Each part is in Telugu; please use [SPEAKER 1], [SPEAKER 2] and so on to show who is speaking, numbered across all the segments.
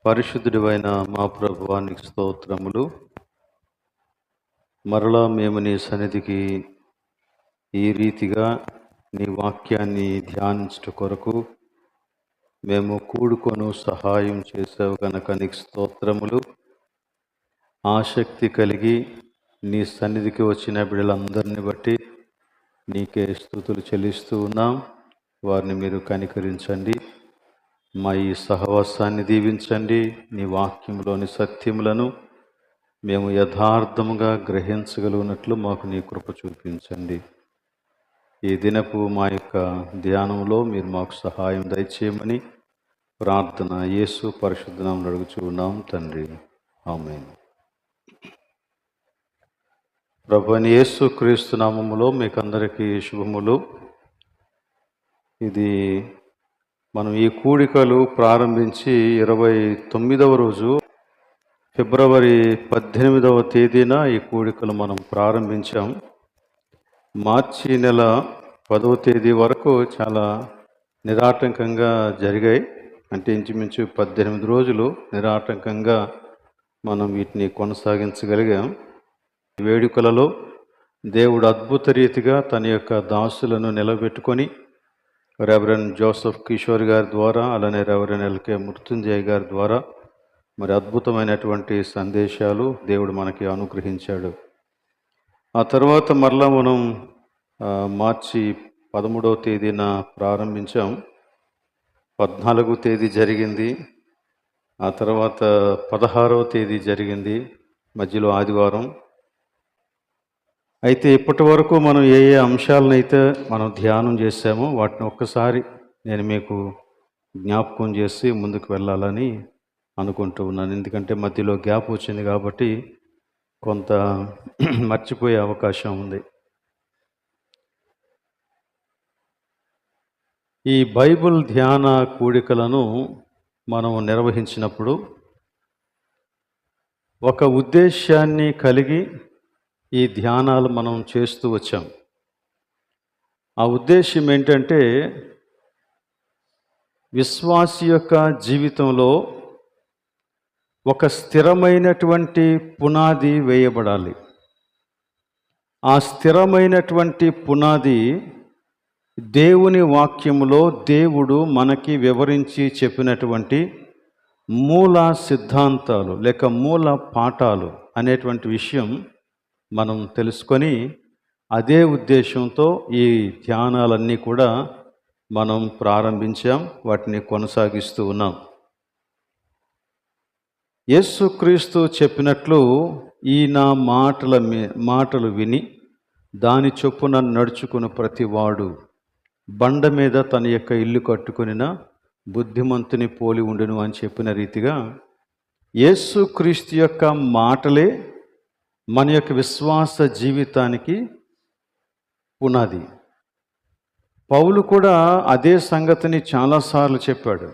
[SPEAKER 1] పరిశుద్ధుడివైన మా ప్రభువానికి స్తోత్రములు. మరలా మేము నీ సన్నిధికి ఈ రీతిగా నీ వాక్యాన్ని ధ్యానించుట కొరకు మేము కూడుకొను సహాయం చేసావు కనుక నీకు స్తోత్రములు. ఆసక్తి కలిగి నీ సన్నిధికి వచ్చిన బిడ్డలందరిని బట్టి నీకే స్తుతులు చెల్లిస్తూ ఉన్నాం. వారిని మీరు కనికరించండి. మా ఈ సహవాసాన్ని దీవించండి. నీ వాక్యంలోని సత్యములను మేము యథార్థముగా గ్రహించగలిగినట్లు మాకు నీ కృప చూపించండి. ఈ దినపు మా యొక్క ధ్యానంలో మీరు మాకు సహాయం దయచేయమని ప్రార్థన యేసు పరిశుద్ధ నామమున అడుగుచూ ఉన్నాం తండ్రి, ఆమేన్. ప్రభువైన యేసు క్రీస్తు నామములో మీకు అందరికీ శుభములు. ఇది మనం ఈ కూడికలు ప్రారంభించి 29వ రోజు, ఫిబ్రవరి 18వ తేదీన ఈ కూడికలు మనం ప్రారంభించాం. మార్చి నెల 10వ తేదీ వరకు చాలా నిరాటంకంగా జరిగాయి. అంటే ఇంచుమించు 18 రోజులు నిరాటంకంగా మనం వీటిని కొనసాగించగలిగాం. వేడుకలలో దేవుడు అద్భుత రీతిగా తన యొక్క దాసులను నిలబెట్టుకొని రెవరెండ్ జోసెఫ్ కిషోర్ గారి ద్వారా, అలానే రెవరెండ్ ఎల్కే మృత్యుంజయ్ గారి ద్వారా మరి అద్భుతమైనటువంటి సందేశాలు దేవుడు మనకి అనుగ్రహించాడు. ఆ తర్వాత మరలా మనం మార్చి 13వ తేదీన ప్రారంభించాం. 14వ తేదీ జరిగింది, ఆ తర్వాత 16వ తేదీ జరిగింది, మధ్యలో ఆదివారం. అయితే ఇప్పటి వరకు మనం ఏ ఏ అంశాలనైతే మనం ధ్యానం చేశామో వాటిని ఒక్కసారి నేను మీకు జ్ఞాపకం చేసి ముందుకు వెళ్ళాలని అనుకుంటూ ఉన్నాను. ఎందుకంటే మధ్యలో గ్యాప్ వచ్చింది కాబట్టి కొంత మర్చిపోయే అవకాశం ఉంది. ఈ బైబిల్ ధ్యాన కూడికలను మనం నిర్వహించినప్పుడు ఒక ఉద్దేశాన్ని కలిగి ఈ ధ్యానాలు మనం చేస్తూ వచ్చాం. ఆ ఉద్దేశం ఏంటంటే, విశ్వాసి యొక్క జీవితంలో ఒక స్థిరమైనటువంటి పునాది వేయబడాలి. ఆ స్థిరమైనటువంటి పునాది దేవుని వాక్యములో దేవుడు మనకి వివరించి చెప్పినటువంటి మూల సిద్ధాంతాలు లేక మూల పాఠాలు అనేటువంటి విషయం మనం తెలుసుకొని అదే ఉద్దేశంతో ఈ ధ్యానాలన్నీ కూడా మనం ప్రారంభించాం, వాటిని కొనసాగిస్తూ ఉన్నాం. యేసుక్రీస్తు చెప్పినట్లు, ఈ నా మాటలు విని దాని చొప్పున నడుచుకుని ప్రతివాడు బండ మీద తన యొక్క ఇల్లు కట్టుకొనిన బుద్ధిమంతుని పోలి ఉండును అని చెప్పిన రీతిగా యేసుక్రీస్తు యొక్క మాటలే మన యొక్క విశ్వాస జీవితానికి పునాది. పౌలు కూడా అదే సంగతిని చాలాసార్లు చెప్పాడు.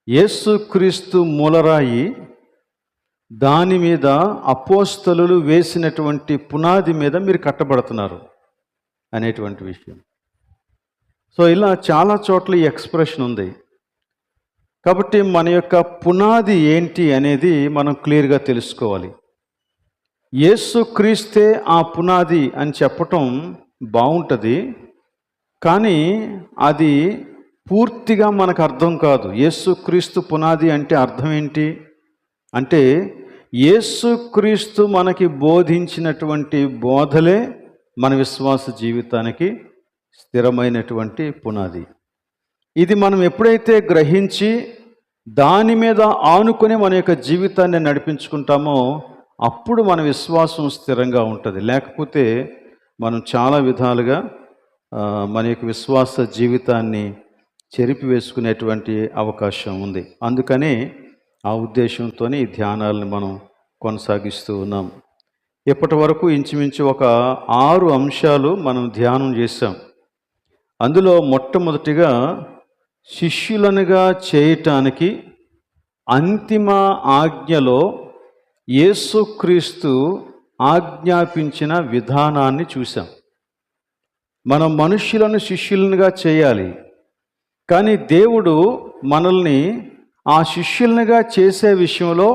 [SPEAKER 1] యేసుక్రీస్తు మూలరాయి, దాని మీద అపోస్తలులు వేసినటువంటి పునాది మీద మీరు కట్టబడుతున్నారు అనేటువంటి విషయం. సో ఇలా చాలా చోట్ల ఈ ఎక్స్ప్రెషన్ ఉంది. కాబట్టి మన యొక్క పునాది ఏంటి అనేది మనం క్లియర్గా తెలుసుకోవాలి. యేసుక్రీస్తే ఆ పునాది అని చెప్పటం బాగుంటుంది, కానీ అది పూర్తిగా మనకు అర్థం కాదు. యేసుక్రీస్తు పునాది అంటే అర్థం ఏంటి అంటే, యేసుక్రీస్తు మనకి బోధించినటువంటి బోధలే మన విశ్వాస జీవితానికి స్థిరమైనటువంటి పునాది. ఇది మనం ఎప్పుడైతే గ్రహించి దాని మీద ఆనుకొని మన యొక్క జీవితాన్ని నడిపించుకుంటామో అప్పుడు మన విశ్వాసం స్థిరంగా ఉంటుంది. లేకపోతే మనం చాలా విధాలుగా మన యొక్క విశ్వాస జీవితాన్ని చెరిపివేసుకునేటువంటి అవకాశం ఉంది. అందుకని ఆ ఉద్దేశంతోనే ఈ ధ్యానాలను మనం కొనసాగిస్తూ ఉన్నాం. ఇప్పటి వరకు ఇంచుమించు ఒక 6 అంశాలు మనం ధ్యానం చేశాం. అందులో మొట్టమొదటిగా, శిష్యులనుగా చేయటానికి అంతిమ ఆజ్ఞలో యేసుక్రీస్తు ఆజ్ఞాపించిన విధానాన్ని చూసాం. మనం మనుష్యులను శిష్యులనుగా చేయాలి, కానీ దేవుడు మనల్ని ఆ శిష్యులనిగా చేసే విషయంలో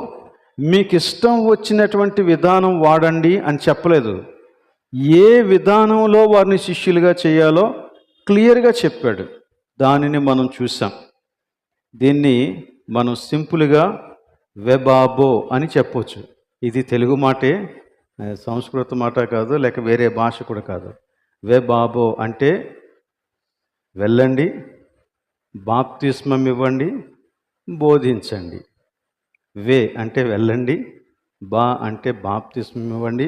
[SPEAKER 1] మీకు ఇష్టం వచ్చినటువంటి విధానం వాడండి అని చెప్పలేదు. ఏ విధానంలో వారిని శిష్యులుగా చేయాలో క్లియర్గా చెప్పాడు. దానిని మనం చూసాం. దీన్ని మనం సింపుల్గా వెబాబో అని చెప్పొచ్చు. ఇది తెలుగు మాటే, సంస్కృత మాట కాదు, లేక వేరే భాష కూడా కాదు. వెబాబో అంటే వెళ్ళండి, బాప్తిస్మం ఇవ్వండి, బోధించండి. వే అంటే వెళ్ళండి, బా అంటే బాప్తిస్మం ఇవ్వండి,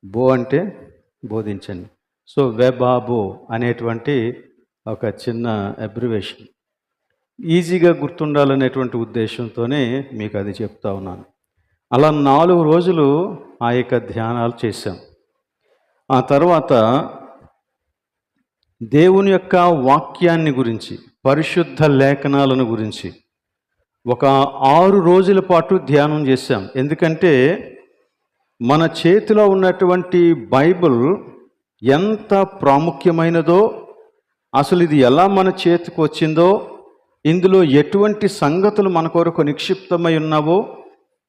[SPEAKER 1] బో అంటే బోధించండి. సో వెబాబో అనేటువంటి ఒక చిన్న అబ్రివేషన్, ఈజీగా గుర్తుండాలనేటువంటి ఉద్దేశంతోనే మీకు అది చెప్తా ఉన్నాను. అలా 4 రోజులు ఆ యొక్క ధ్యానాలు చేశాం. ఆ తర్వాత దేవుని యొక్క వాక్యాన్ని గురించి, పరిశుద్ధ లేఖనాలను గురించి ఒక 6 రోజుల పాటు ధ్యానం చేశాం. ఎందుకంటే మన చేతిలో ఉన్నటువంటి బైబిల్ ఎంత ప్రాముఖ్యమైనదో, అసలు ఇది ఎలా మన చేతికి వచ్చిందో, ఇందులో ఎటువంటి సంగతులు మన కొరకు నిక్షిప్తమై ఉన్నావో,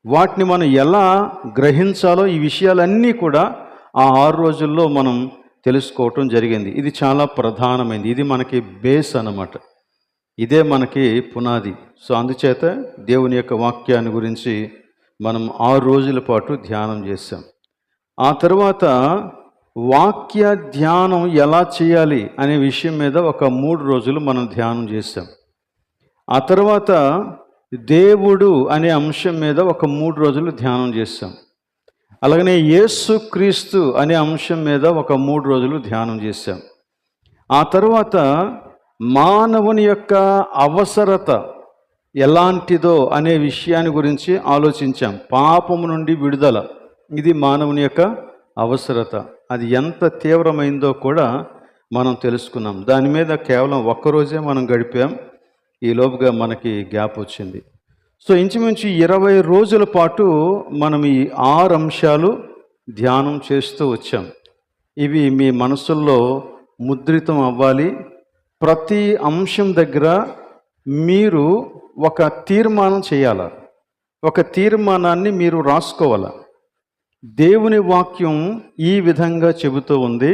[SPEAKER 1] వాటిని మనం ఎలా గ్రహించాలో, ఈ విషయాలన్నీ కూడా ఆ 6 రోజుల్లో మనం తెలుసుకోవటం జరిగింది. ఇది చాలా ప్రధానమైనది. ఇది మనకి బేస్ అన్నమాట. ఇదే మనకి పునాది. సో అందుచేత దేవుని యొక్క వాక్యాన్ని గురించి మనం 6 రోజుల పాటు ధ్యానం చేశాం. ఆ తర్వాత వాక్య ధ్యానం ఎలా చేయాలి అనే విషయం మీద ఒక 3 రోజులు మనం ధ్యానం చేశాం. ఆ తర్వాత దేవుడు అనే అంశం మీద ఒక 3 రోజులు ధ్యానం చేశాం. అలాగనే యేసుక్రీస్తు అనే అంశం మీద ఒక 3 రోజులు ధ్యానం చేశాం. ఆ తర్వాత మానవుని యొక్క అవసరత ఎలాంటిదో అనే విషయాన్ని గురించి ఆలోచించాం. పాపము నుండి విడుదల, ఇది మానవుని యొక్క అవసరత. అది ఎంత తీవ్రమైందో కూడా మనం తెలుసుకున్నాం. దాని మీద కేవలం ఒక్కరోజే మనం గడిపాం. ఈలోపుగా మనకి గ్యాప్ వచ్చింది. సో ఇంచుమించు 20 రోజుల పాటు మనం ఈ 6 అంశాలు ధ్యానం చేస్తూ వచ్చాం. ఇవి మీ మనసుల్లో ముద్రితం అవ్వాలి. ప్రతి అంశం దగ్గర మీరు ఒక తీర్మానం చేయాలి. ఒక తీర్మానాన్ని మీరు రాసుకోవాలి. దేవుని వాక్యం ఈ విధంగా చెబుతూ ఉంది,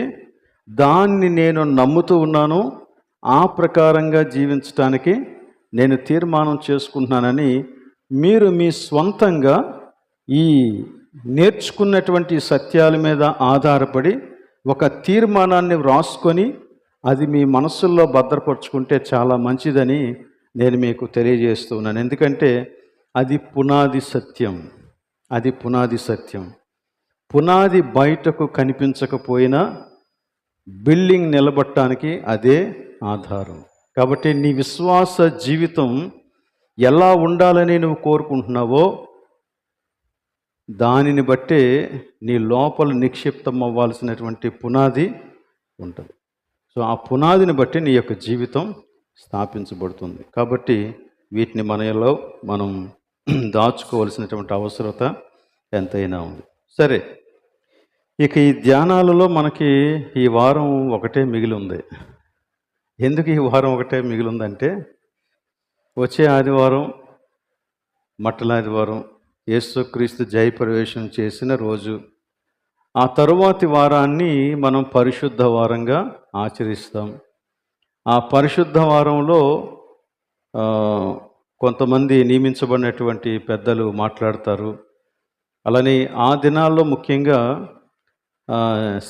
[SPEAKER 1] దాన్ని నేను నమ్ముతూ ఉన్నాను, ఆ ప్రకారంగా జీవించడానికి నేను తీర్మానం చేసుకుంటున్నానని మీరు మీ స్వంతంగా ఈ నేర్చుకున్నటువంటి సత్యాల మీద ఆధారపడి ఒక తీర్మానాన్ని వ్రాసుకొని అది మీ మనస్సుల్లో భద్రపరుచుకుంటే చాలా మంచిదని నేను మీకు తెలియజేస్తున్నాను. ఎందుకంటే అది పునాది సత్యం. అది పునాది సత్యం. పునాది బయటకు కనిపించకపోయినా బిల్డింగ్ నిలబడటానికి అదే ఆధారం. కాబట్టి నీ విశ్వాస జీవితం ఎలా ఉండాలని నువ్వు కోరుకుంటున్నావో దానిని బట్టే నీ లోపల నిక్షిప్తం అవ్వాల్సినటువంటి పునాది ఉంటుంది. సో ఆ పునాదిని బట్టి నీ యొక్క జీవితం స్థాపించబడుతుంది. కాబట్టి వీటిని మనలో మనం దాచుకోవాల్సినటువంటి అవసరత ఎంతైనా ఉంది. సరే, ఇక ఈ ధ్యానాలలో మనకి ఈ వారం ఒకటే మిగిలి ఉంది. ఎందుకు ఈ వారం ఒకటే మిగిలి ఉందంటే, వచ్చే ఆదివారం మట్టల ఆదివారం యేసుక్రీస్తు జయప్రవేశం చేసిన రోజు. ఆ తరువాతి వారాన్ని మనం పరిశుద్ధ వారంగా ఆచరిస్తాం. ఆ పరిశుద్ధ వారంలో కొంతమంది నియమించబడినటువంటి పెద్దలు మాట్లాడతారు. అలానే ఆ దినాల్లో ముఖ్యంగా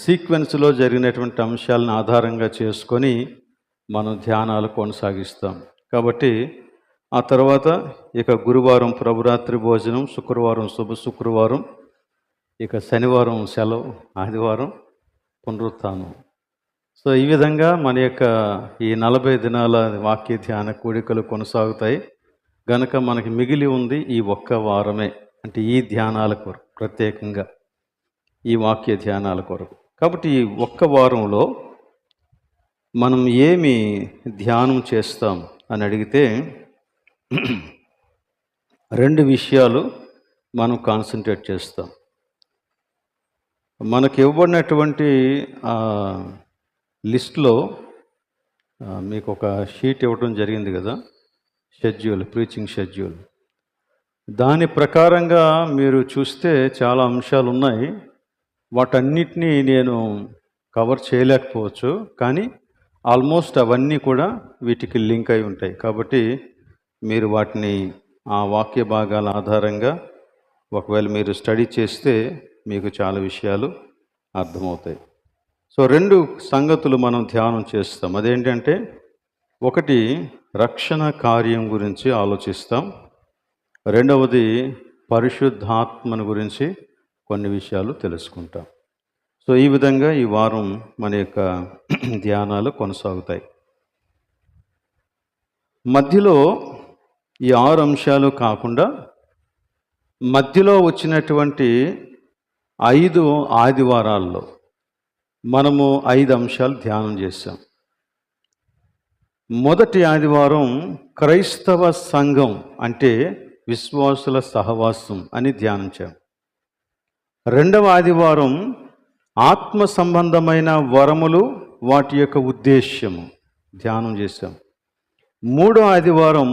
[SPEAKER 1] సీక్వెన్స్లో జరిగినటువంటి అంశాలను ఆధారంగా చేసుకొని మనం ధ్యానాలు కొనసాగిస్తాం. కాబట్టి ఆ తర్వాత ఇక గురువారం ప్రభురాత్రి భోజనం, శుక్రవారం శుభ శుక్రవారం, ఇక శనివారం సెలవు, ఆదివారం పునరుత్థానం. సో ఈ విధంగా మన యొక్క ఈ 40 దినాల వాక్య ధ్యాన కూడికలు కొనసాగుతాయి. గనక మనకి మిగిలి ఉంది ఈ ఒక్క వారమే, అంటే ఈ ధ్యానాల కొరకు, ప్రత్యేకంగా ఈ వాక్య ధ్యానాల కొరకు. కాబట్టి ఈ ఒక్క వారంలో మనం ఏమి ధ్యానం చేస్తాం అని అడిగితే 2 విషయాలు మనం కాన్సన్ట్రేట్ చేస్తాం. మనకి ఇవ్వబడినటువంటి లిస్ట్లో మీకు ఒక షీట్ ఇవ్వడం జరిగింది కదా. Preaching schedule. దాని ప్రకారంగా మీరు చూస్తే చాలా అంశాలు ఉన్నాయి. వాటన్నిటినీ నేను కవర్ చేయలేకపోవచ్చు, కానీ ఆల్మోస్ట్ అవన్నీ కూడా వీటికి లింక్ అయి ఉంటాయి. కాబట్టి మీరు వాటిని ఆ వాక్య భాగాల ఆధారంగా ఒకవేళ మీరు స్టడీ చేస్తే మీకు చాలా విషయాలు అర్థమవుతాయి. సో 2 సంగతులు మనం ధ్యానం చేస్తాం. అదేంటంటే, ఒకటి రక్షణ కార్యం గురించి ఆలోచిస్తాం, రెండవది పరిశుద్ధాత్మను గురించి కొన్ని విషయాలు తెలుసుకుంటాం. సో ఈ విధంగా ఈ వారం మన యొక్క ధ్యానాలు కొనసాగుతాయి. మధ్యలో ఈ 6 అంశాలు కాకుండా మధ్యలో వచ్చినటువంటి 5 ఆదివారాల్లో మనము 5 అంశాలు ధ్యానం చేశాం. మొదటి ఆదివారం క్రైస్తవ సంఘం అంటే విశ్వాసుల సహవాసం అని ధ్యానించాం. రెండవ ఆదివారం ఆత్మ సంబంధమైన వరములు, వాటి యొక్క ఉద్దేశ్యము ధ్యానం చేశాం. మూడో ఆదివారం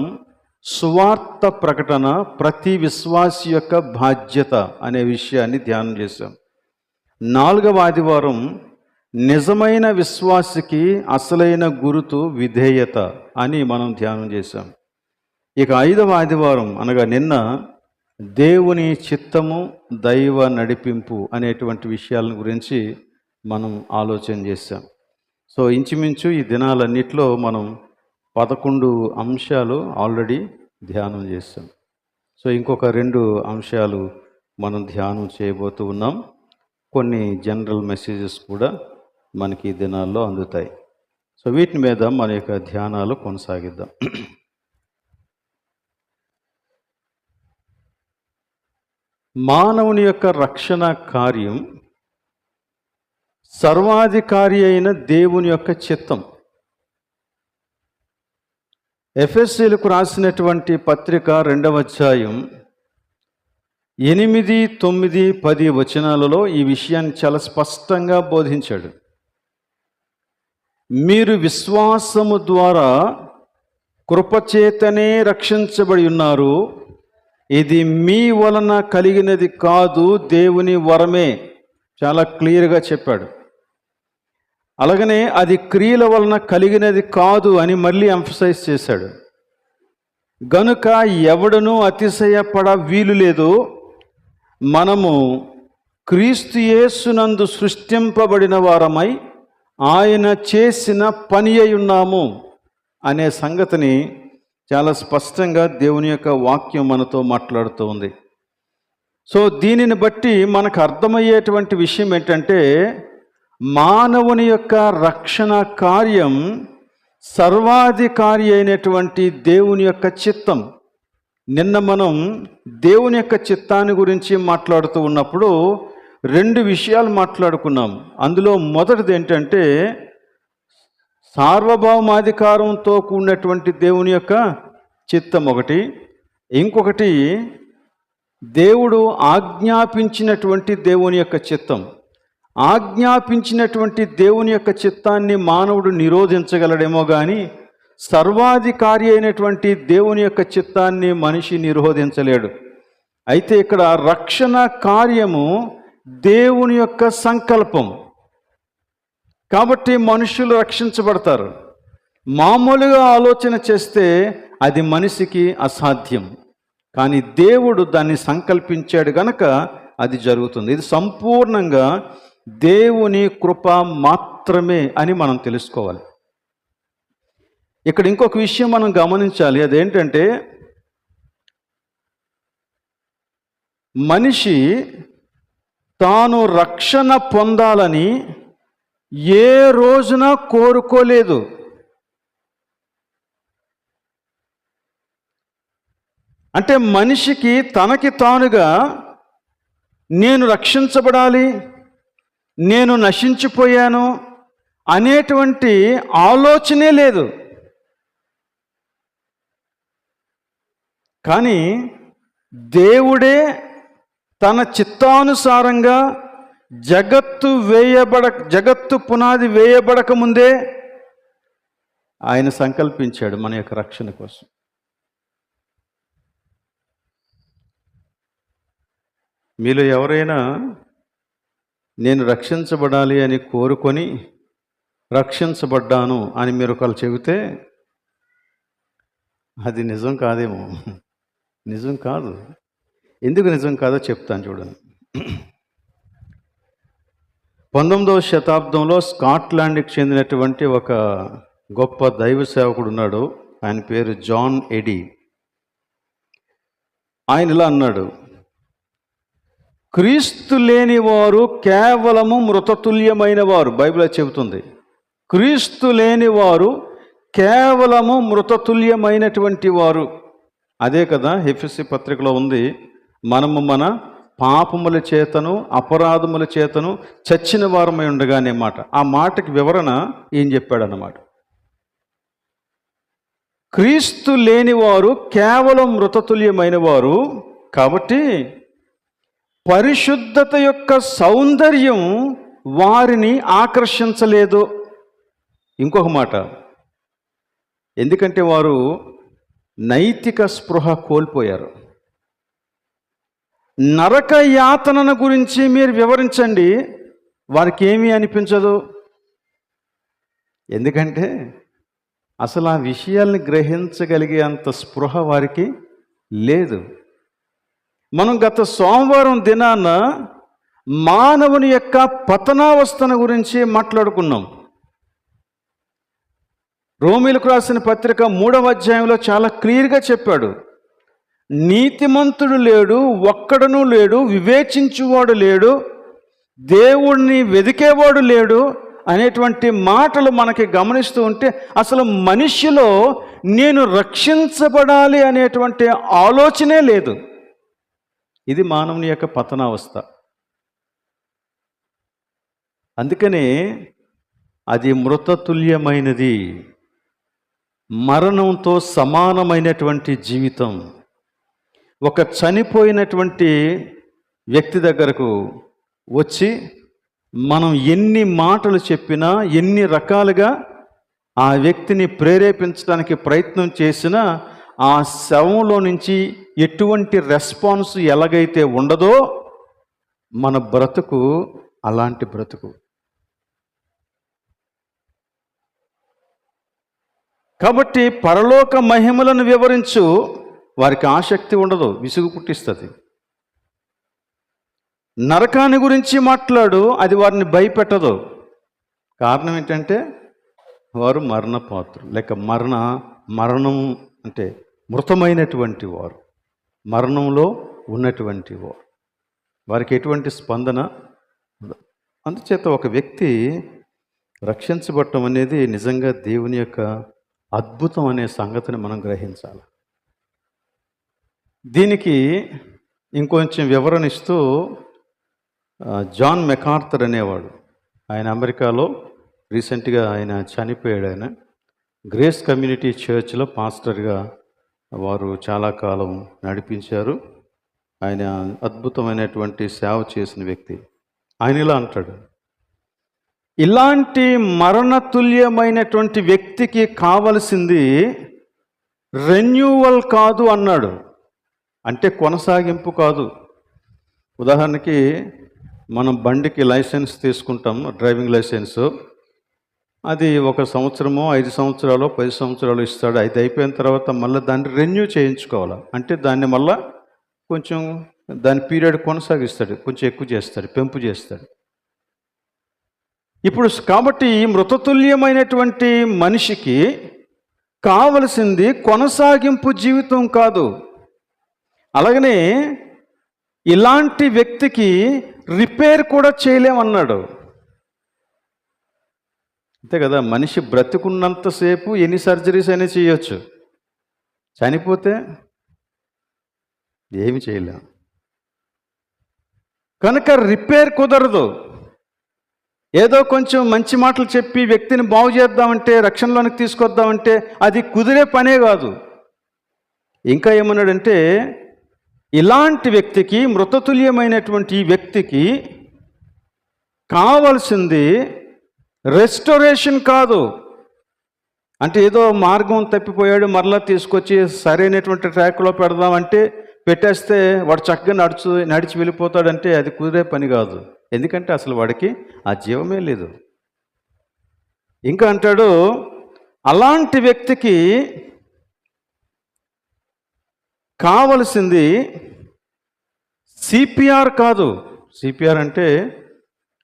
[SPEAKER 1] సువార్త ప్రకటన ప్రతి విశ్వాసి యొక్క బాధ్యత అనే విషయాన్ని ధ్యానం చేశాం. 4వ ఆదివారం నిజమైన విశ్వాసికి అసలైన గురుతు విధేయత అని మనం ధ్యానం చేశాం. ఇక 5వ ఆదివారం అనగా నిన్న దేవుని చిత్తము, దైవ నడిపింపు అనేటువంటి విషయాల గురించి మనం ఆలోచన చేశాం. సో ఇంచుమించు ఈ దినాలన్నిట్లో మనం 11 అంశాలు ఆల్రెడీ ధ్యానం చేస్తాం. సో ఇంకొక 2 అంశాలు మనం ధ్యానం చేయబోతూ ఉన్నాం. కొన్ని జనరల్ మెసేజెస్ కూడా మనకి ఈ దినాల్లో అందుతాయి. సో వీటి మీద మన యొక్క ధ్యానాలు కొనసాగిద్దాం. మానవుని యొక్క రక్షణ కార్యం సర్వాధికారి అయిన దేవుని యొక్క చిత్తం. ఎఫెసీయులకు రాసినటువంటి పత్రిక 2వ అధ్యాయం 8, 9, 10 వచనాలలో ఈ విషయాన్ని చాలా స్పష్టంగా బోధించాడు. మీరు విశ్వాసము ద్వారా కృపచేతనే రక్షించబడి ఉన్నారు, ఇది మీ వలన కలిగినది కాదు, దేవుని వరమే. చాలా క్లియర్గా చెప్పాడు. అలాగనే అది క్రియల వలన కలిగినది కాదు అని మళ్ళీ ఎంఫసైజ్ చేశాడు. గనుక ఎవడనూ అతిశయపడ వీలు లేదు, మనము క్రీస్తు యేసునందు సృష్టింపబడిన వారమై ఆయన చేసిన పని అయి ఉన్నాము అనే సంగతిని చాలా స్పష్టంగా దేవుని యొక్క వాక్యం మనతో మాట్లాడుతూ ఉంది. సో దీనిని బట్టి మనకు అర్థమయ్యేటువంటి విషయం ఏంటంటే, మానవుని యొక్క రక్షణ కార్యం సర్వాధికారి అయినటువంటి దేవుని యొక్క చిత్తం. నిన్న మనం దేవుని యొక్క చిత్తాన్ని గురించి మాట్లాడుతూ ఉన్నప్పుడు 2 విషయాలు మాట్లాడుకున్నాం. అందులో మొదటిది ఏంటంటే, సార్వభౌమాధికారంతో కూడినటువంటి దేవుని యొక్క చిత్తం ఒకటి, ఇంకొకటి దేవుడు ఆజ్ఞాపించినటువంటి దేవుని యొక్క చిత్తం. ఆజ్ఞాపించినటువంటి దేవుని యొక్క చిత్తాన్ని మానవుడు నిరోధించగలడేమో కానీ సర్వాధికారి అయినటువంటి దేవుని యొక్క చిత్తాన్ని మనిషి నిరోధించలేడు. అయితే ఇక్కడ రక్షణ కార్యము దేవుని యొక్క సంకల్పం కాబట్టి మనుషులు రక్షించబడతారు. మామూలుగా ఆలోచన చేస్తే అది మనిషికి అసాధ్యం, కానీ దేవుడు దాన్ని సంకల్పించాడు గనక అది జరుగుతుంది. ఇది సంపూర్ణంగా దేవుని కృప మాత్రమే అని మనం తెలుసుకోవాలి. ఇక్కడ ఇంకొక విషయం మనం గమనించాలి. అదేంటంటే, మనిషి తాను రక్షణ పొందాలని ఏ రోజున కోరుకోలేదు. అంటే మనిషికి తనకి తానుగా నేను రక్షించబడాలి, నేను నశించిపోయాను అనేటువంటి ఆలోచనే లేదు. కానీ దేవుడే తన చిత్తానుసారంగా జగత్తు పునాది వేయబడక ముందే ఆయన సంకల్పించాడు మన యొక్క రక్షణ కోసం. మీలో ఎవరైనా నేను రక్షించబడాలి అని కోరుకొని రక్షించబడ్డాను అని మీరు ఒకళ్ళు చెబితే అది నిజం కాదేమో. నిజం కాదు. ఎందుకు నిజం కాదో చెప్తాను చూడండి. 19వ శతాబ్దంలో స్కాట్లాండ్కి చెందినటువంటి ఒక గొప్ప దైవ సేవకుడు ఉన్నాడు. ఆయన పేరు జాన్ ఎడీ. ఆయన ఇలా అన్నాడు, క్రీస్తు లేని వారు కేవలము మృతతుల్యమైన వారు. బైబిల్ చెబుతుంది, క్రీస్తు లేని వారు కేవలము మృతతుల్యమైనటువంటి వారు. అదే కదా ఎఫెసీ పత్రికలో ఉంది, మనము మన పాపముల చేతను అపరాధముల చేతను చచ్చిన వారమై ఉండగానే మాట. ఆ మాటకి వివరణ ఏం చెప్పాడన్నమాట. క్రీస్తు లేనివారు కేవలం మృతతుల్యమైన వారు కాబట్టి పరిశుద్ధత యొక్క సౌందర్యం వారిని ఆకర్షించలేదు. ఇంకొక మాట, ఎందుకంటే వారు నైతిక స్పృహ కోల్పోయారు. నరక యాతనను గురించి మీరు వివరించండి, వారికి ఏమీ అనిపించదు. ఎందుకంటే అసలు ఆ విషయాల్ని గ్రహించగలిగే అంత స్పృహ వారికి లేదు. మనం గత సోమవారం దినాన మానవుని యొక్క పతనావస్థను గురించి మాట్లాడుకున్నాం. రోమీలకు రాసిన పత్రిక 3వ అధ్యాయంలో చాలా క్లియర్గా చెప్పాడు, నీతిమంతుడు లేడు, ఒక్కడనూ లేడు, వివేచించువాడు లేడు, దేవుణ్ణి వెదికేవాడు లేడు అనేటువంటి మాటలు మనకి గమనిస్తూ ఉంటే అసలు మనిషిలో నేను రక్షించబడాలి అనేటువంటి ఆలోచనే లేదు. ఇది మానవుని యొక్క పతనావస్థ. అందుకనే అది మృతతుల్యమైనది, మరణంతో సమానమైనటువంటి జీవితం. ఒక చనిపోయినటువంటి వ్యక్తి దగ్గరకు వచ్చి మనం ఎన్ని మాటలు చెప్పినా, ఎన్ని రకాలుగా ఆ వ్యక్తిని ప్రేరేపించడానికి ప్రయత్నం చేసినా ఆ శవంలో నుంచి ఎటువంటి రెస్పాన్స్ ఎలాగైతే ఉండదో మన బ్రతుకు అలాంటి బ్రతుకు. కాబట్టి పరలోక మహిమలను వివరించు వారికి ఆసక్తి ఉండదు, విసుగు పుట్టిస్తుంది. నరకాన్ని గురించి మాట్లాడు, అది వారిని భయపెట్టదు. కారణం ఏంటంటే వారు మరణపాత్రులు, లేక మరణం అంటే మృతమైనటువంటి వారు, మరణంలో ఉన్నటువంటి వారు, వారికి ఎటువంటి స్పందన ఉండదు. అందుచేత ఒక వ్యక్తి రక్షించబడటం అనేది నిజంగా దేవుని యొక్క అద్భుతం అనే సంగతిని మనం గ్రహించాలి. దీనికి ఇంకొంచెం వివరణ ఇస్తూ జాన్ మెకార్థర్ అనేవాడు, ఆయన అమెరికాలో రీసెంట్గా ఆయన చనిపోయాడు. ఆయన గ్రేస్ కమ్యూనిటీ చర్చ్లో పాస్టర్గా వారు చాలా కాలం నడిపించారు. ఆయన అద్భుతమైనటువంటి సేవ చేసిన వ్యక్తి. ఆయన ఇలా అంటాడు, ఇలాంటి మరణతుల్యమైనటువంటి వ్యక్తికి కావలసింది రెన్యూవల్ కాదు అన్నాడు. అంటే కొనసాగింపు కాదు. ఉదాహరణకి మనం బండికి లైసెన్స్ తీసుకుంటాం, డ్రైవింగ్ లైసెన్స్. అది 1 సంవత్సరమో 5 సంవత్సరాలు 10 సంవత్సరాలు ఇస్తాడు. అది అయిపోయిన తర్వాత మళ్ళీ దాన్ని రెన్యూ చేయించుకోవాలి. అంటే దాన్ని మళ్ళీ కొంచెం దాని పీరియడ్ కొనసాగిస్తాడు, కొంచెం ఎక్కువ చేస్తాడు, పెంపు చేస్తాడు. ఇప్పుడు కాబట్టి మృతతుల్యమైనటువంటి మనిషికి కావలసింది కొనసాగింపు జీవితం కాదు. అలాగనే ఇలాంటి వ్యక్తికి రిపేర్ కూడా చేయలేమన్నాడు. అంతే కదా, మనిషి బ్రతికున్నంతసేపు ఎన్ని సర్జరీస్ అయినా చేయొచ్చు, చనిపోతే ఏమి చేయలేం. కనుక రిపేర్ కుదరదు. ఏదో కొంచెం మంచి మాటలు చెప్పి వ్యక్తిని బాగు చేద్దామంటే, రక్షణలోనికి తీసుకొద్దామంటే అది కుదిరే పనే కాదు. ఇంకా ఏమన్నాడంటే, ఇలాంటి వ్యక్తికి, మృతతుల్యమైనటువంటి వ్యక్తికి కావాల్సింది రెస్టోరేషన్ కాదు. అంటే ఏదో మార్గం తప్పిపోయాడు, మరలా తీసుకొచ్చి సరైనటువంటి ట్రాక్లో పెడదామంటే పెట్టేస్తే వాడు చక్కగా నడిచి వెళ్ళిపోతాడంటే అది కుదిరే పని కాదు. ఎందుకంటే అసలు వాడికి ఆ జీవమే లేదు. ఇంకా అంటాడు, అలాంటి వ్యక్తికి కావలసింది సిపిఆర్ కాదు. సిపిఆర్ అంటే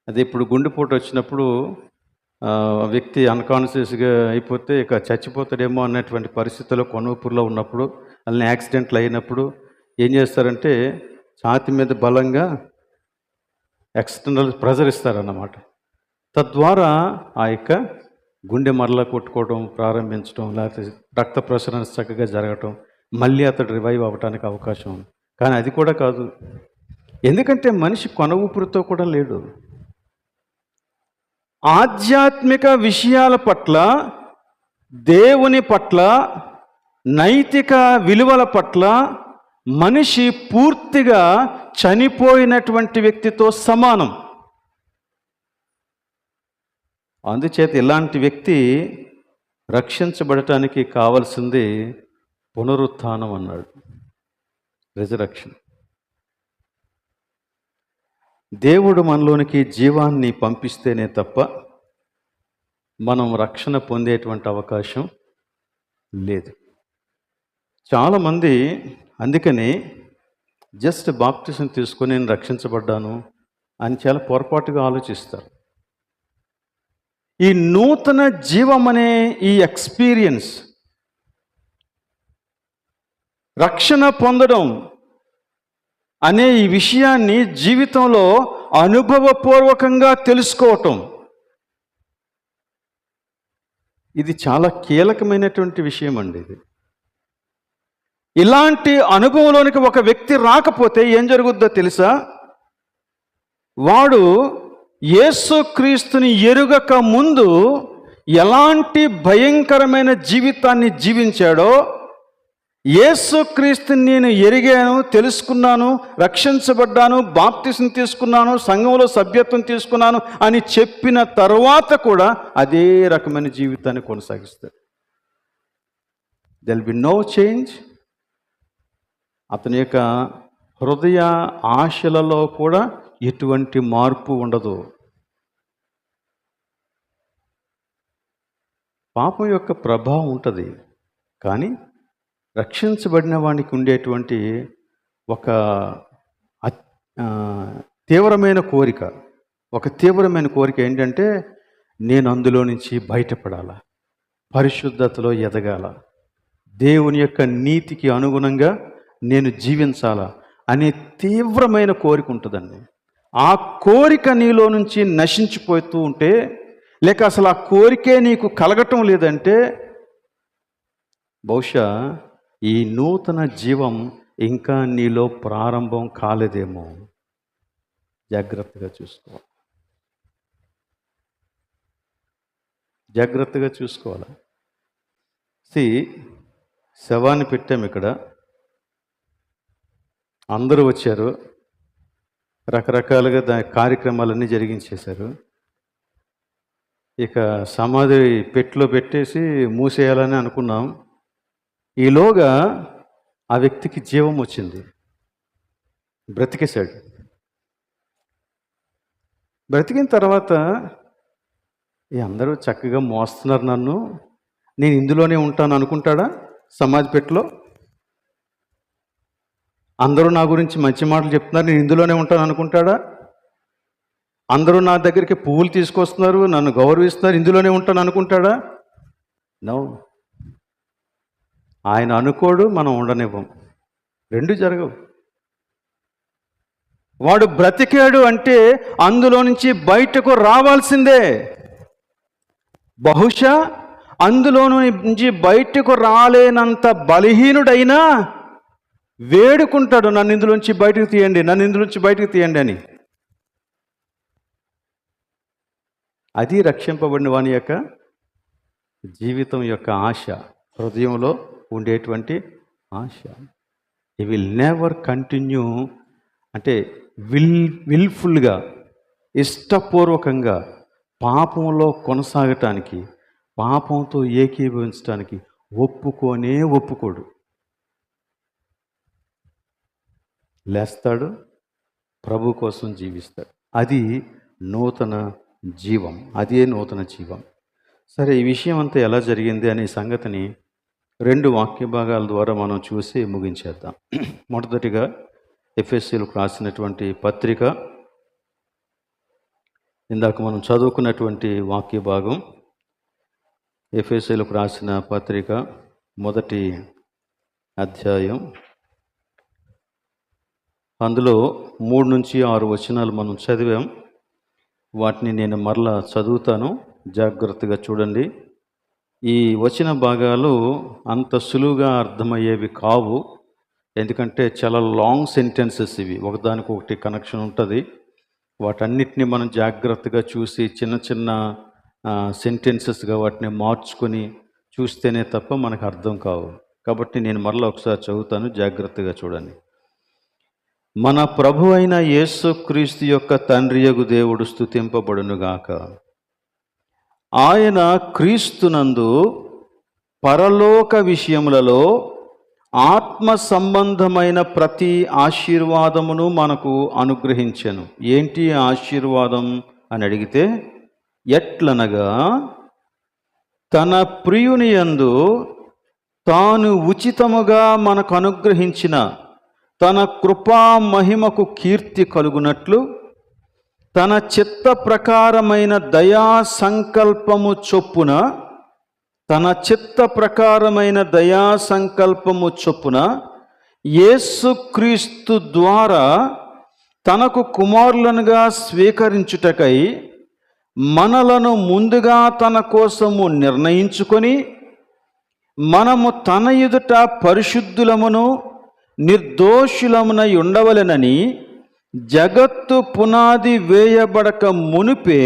[SPEAKER 1] అది ఇప్పుడు గుండెపోటు వచ్చినప్పుడు వ్యక్తి అన్కాన్షియస్గా అయిపోతే ఇక చచ్చిపోతాడేమో అన్నటువంటి పరిస్థితుల్లో కొనూపురులో ఉన్నప్పుడు, అలానే యాక్సిడెంట్లు అయినప్పుడు ఏం చేస్తారంటే ఛాతి మీద బలంగా ఎక్స్టర్నల్ ప్రెజర్ ఇస్తారన్నమాట. తద్వారా ఆ యొక్క గుండె మరలా కొట్టుకోవడం ప్రారంభించడం, లేకపోతే రక్త ప్రసరణ చక్కగా జరగటం, మళ్ళీ అతడు రివైవ్ అవ్వటానికి అవకాశం ఉంది. కానీ అది కూడా కాదు. ఎందుకంటే మనిషి కొన ఊపిరితో కూడా లేడు. ఆధ్యాత్మిక విషయాల పట్ల, దేవుని పట్ల, నైతిక విలువల పట్ల మనిషి పూర్తిగా చనిపోయినటువంటి వ్యక్తితో సమానం. అందుచేత ఇలాంటి వ్యక్తి రక్షించబడటానికి కావలసింది పునరుత్థానం అన్నాడు, రిజరక్షన్. దేవుడు మనలోనికి జీవాన్ని పంపిస్తేనే తప్ప మనం రక్షణ పొందేటువంటి అవకాశం లేదు. చాలామంది అందుకని జస్ట్ బాప్టిజం తీసుకొని నేను రక్షించబడ్డాను అని చాలా పొరపాటుగా ఆలోచిస్తారు. ఈ నూతన జీవం అనే ఈ ఎక్స్పీరియన్స్, రక్షణ పొందడం అనే ఈ విషయాన్ని జీవితంలో అనుభవపూర్వకంగా తెలుసుకోవటం, ఇది చాలా కీలకమైనటువంటి విషయం అండి. ఇది ఇలాంటి అనుభవంలోనికి ఒక వ్యక్తి రాకపోతే ఏం జరుగుద్దో తెలుసా? వాడు యేసుక్రీస్తుని ఎరుగక ముందు ఎలాంటి భయంకరమైన జీవితాన్ని జీవించాడో, యేసుక్రీస్తుని నేను ఎరిగాను, తెలుసుకున్నాను, రక్షించబడ్డాను, బాప్తిసం తీసుకున్నాను, సంఘంలో సభ్యత్వం తీసుకున్నాను అని చెప్పిన తర్వాత కూడా అదే రకమైన జీవితాన్ని కొనసాగిస్తాడు. There will be no change. అతని యొక్క హృదయ ఆశలలో కూడా ఎటువంటి మార్పు ఉండదు. పాపం యొక్క ప్రభావం ఉంటుంది, కానీ రక్షించబడిన వానికి ఉండేటువంటి ఒక తీవ్రమైన కోరిక ఏంటంటే, నేను అందులో నుంచి బయటపడాలా, పరిశుద్ధతలో ఎదగాల, దేవుని యొక్క నీతికి అనుగుణంగా నేను జీవించాలా అనే తీవ్రమైన కోరిక ఉంటుందండి. ఆ కోరిక నీలో నుంచి నశించిపోతూ ఉంటే, లేక అసలు ఆ కోరికే నీకు కలగటం లేదంటే, బహుశా ఈ నూతన జీవం ఇంకా నీలో ప్రారంభం కాలేదేమో. జాగ్రత్తగా చూసుకోవాలి. శవాన్ని పెట్టాము ఇక్కడ, అందరూ వచ్చారు, రకరకాలుగా కార్యక్రమాలన్నీ జరిగించేశారు. ఇక సమాధి పెట్టెలో పెట్టేసి మూసేయాలని అనుకున్నాం. ఈలోగా ఆ వ్యక్తికి జీవం వచ్చింది, బ్రతికేశాడు. బ్రతికిన తర్వాత అందరూ చక్కగా మోస్తున్నారు నన్ను, నేను ఇందులోనే ఉంటాను అనుకుంటాడా? సమాధి పెట్టెలో అందరూ నా గురించి మంచి మాటలు చెప్తున్నారు, నేను ఇందులోనే ఉంటాను అనుకుంటాడా? అందరూ నా దగ్గరికి పువ్వులు తీసుకొస్తున్నారు, నన్ను గౌరవిస్తున్నారు, ఇందులోనే ఉంటాను అనుకుంటాడా? నో. ఆయన అనుకోడు, మనం ఉండనివ్వం. రెండు జరగవు. వాడు బ్రతికాడు అంటే అందులో నుంచి బయటకు రావాల్సిందే. బహుశా అందులో నుంచి బయటకు రాలేనంత బలహీనుడైనా వేడుకుంటాడు, నన్ను ఇందులోంచి బయటకు తీయండి, నన్ను ఇందులోంచి బయటకు తీయండి అని. అది రక్షింపబడిన వాని యొక్క జీవితం యొక్క ఆశ, హృదయంలో ఉండేటువంటి ఆశ. ఈ విల్ నెవర్ కంటిన్యూ, అంటే విల్ఫుల్గా, ఇష్టపూర్వకంగా పాపంలో కొనసాగటానికి, పాపంతో ఏకీభవించడానికి ఒప్పుకోడు. లేస్తాడు, ప్రభు కోసం జీవిస్తాడు. అది నూతన జీవం, అదే నూతన జీవం. సరే, ఈ విషయం అంతా ఎలా జరిగింది అనే సంగతిని 2 వాక్య భాగాల ద్వారా మనం చూసి ముగించేద్దాం. మొదటిగా ఎఫెసీయులకు రాసినటువంటి పత్రిక, ఇందాక మనం చదువుకున్నటువంటి వాక్య భాగం, ఎఫెసీయులకు రాసిన పత్రిక 1వ అధ్యాయం, అందులో 3 నుంచి 6 వచనాలు మనం చదివాం. వాటిని నేను మరలా చదువుతాను, జాగ్రత్తగా చూడండి. ఈ వచన భాగాలు అంత సులువుగా అర్థమయ్యేవి కావు, ఎందుకంటే చాలా లాంగ్ సెంటెన్సెస్ ఇవి, ఒకదానికొకటి కనెక్షన్ ఉంటుంది. వాటన్నిటిని మనం జాగ్రత్తగా చూసి చిన్న చిన్న సెంటెన్సెస్గా వాటిని మార్చుకొని చూస్తేనే తప్ప మనకు అర్థం కావు. కాబట్టి నేను మరలా ఒకసారి చదువుతాను, జాగ్రత్తగా చూడండి. మన ప్రభు అయిన యేసుక్రీస్తు యొక్క తండ్రియగు దేవుడు స్తుతింపబడునుగాక. ఆయన క్రీస్తునందు పరలోక విషయములలో ఆత్మ సంబంధమైన ప్రతి ఆశీర్వాదమును మనకు అనుగ్రహించెను. ఏంటి ఆశీర్వాదం అని అడిగితే, ఎట్లనగా తన ప్రియుని యందు తాను ఉచితముగా మనకు అనుగ్రహించిన తన కృపా మహిమకు కీర్తి కలుగునట్లు తన చిత్త ప్రకారమైన దయా సంకల్పము చొప్పున యేసుక్రీస్తు ద్వారా తనకు కుమారులనుగా స్వీకరించుటకై మనలను ముందుగా తన కోసము నిర్ణయించుకొని, మనము తన ఎదుట పరిశుద్ధులమును నిర్దోషులమునై ఉండవలెనని జగత్తు పునాది వేయబడక మునిపే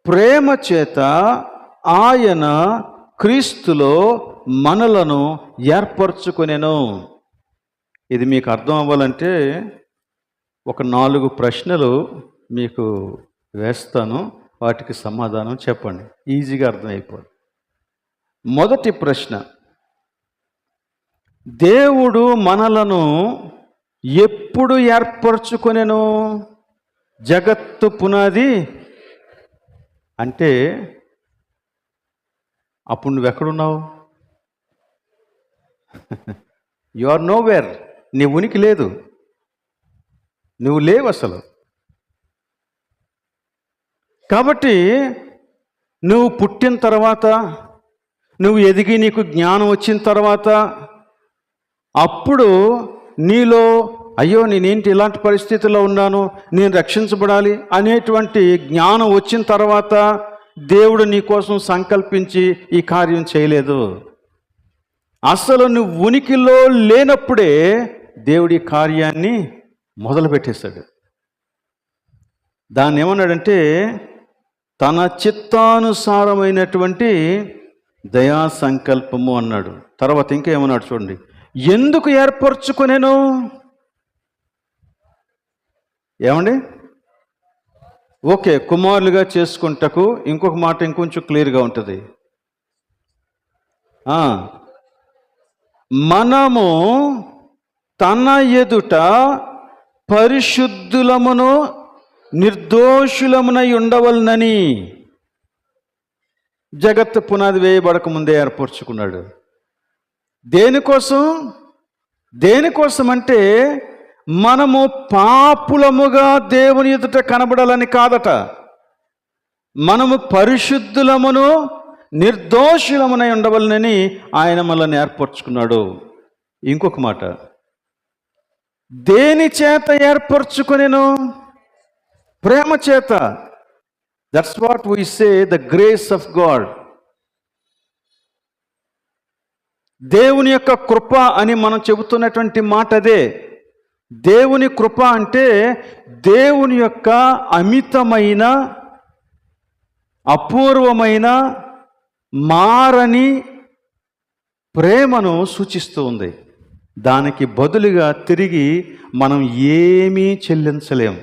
[SPEAKER 1] ప్రేమ చేత ఆయన క్రీస్తులో మనలను ఏర్పరచుకొనెను. ఇది మీకు అర్థం అవ్వాలంటే ఒక 4 ప్రశ్నలు మీకు వేస్తాను, వాటికి సమాధానం చెప్పండి, ఈజీగా అర్థమైపోతుంది. మొదటి ప్రశ్న, దేవుడు మనలను ఎప్పుడు ఏర్పరచుకొనెను? జగత్తు పునాది అంటే అప్పుడు నువ్వెక్కడున్నావు? యు ఆర్ నోవేర్, నీ ఉనికి లేదు, నువ్వు లేవు అసలు. కాబట్టి నువ్వు పుట్టిన తర్వాత, నువ్వు ఎదిగి నీకు జ్ఞానం వచ్చిన తర్వాత, అప్పుడు నీలో అయ్యో నేనేంటి ఇలాంటి పరిస్థితుల్లో ఉన్నాను, నేను రక్షించబడాలి అనేటువంటి జ్ఞానం వచ్చిన తర్వాత దేవుడు నీ కోసం సంకల్పించి ఈ కార్యం చేయలేదు. అసలు నువ్వు ఉనికిలో లేనప్పుడే దేవుడి కార్యాన్ని మొదలుపెట్టేశాడు. దాన్ని ఏమన్నాడంటే తన చిత్తానుసారమైనటువంటి దయా సంకల్పము అన్నాడు. తర్వాత ఇంకా ఏమన్నాడు చూడండి, ఎందుకు ఏర్పరచుకొనెను? ఏమండి, ఓకే, కుమారులుగా చేసుకుంటకు. ఇంకొక మాట ఇంకొంచెం క్లియర్గా ఉంటుంది, మనము తన ఎదుట పరిశుద్ధులమును నిర్దోషులమునై ఉండవలనని జగత్తు పునాది వేయబడక ముందే ఏర్పరచుకున్నాడు. దేనికోసం అంటే మనము పాపులముగా దేవుని ఎదుట కనబడాలని కాదట, మనము పరిశుద్ధులమును నిర్దోషులమునై ఉండవలనని ఆయన మనల్ని ఏర్పరచుకున్నాడు. ఇంకొక మాట, దేని చేత ఏర్పరచుకొనెను? ప్రేమ చేత. That's what we say, the grace of God. దేవుని యొక్క కృప అని మనం చెబుతున్నటువంటి మాట అదే. దేవుని కృప అంటే దేవుని యొక్క అమితమైన, అపూర్వమైన, మారని ప్రేమను సూచిస్తూ ఉంది. దానికి బదులుగా తిరిగి మనం ఏమీ చెల్లించలేం.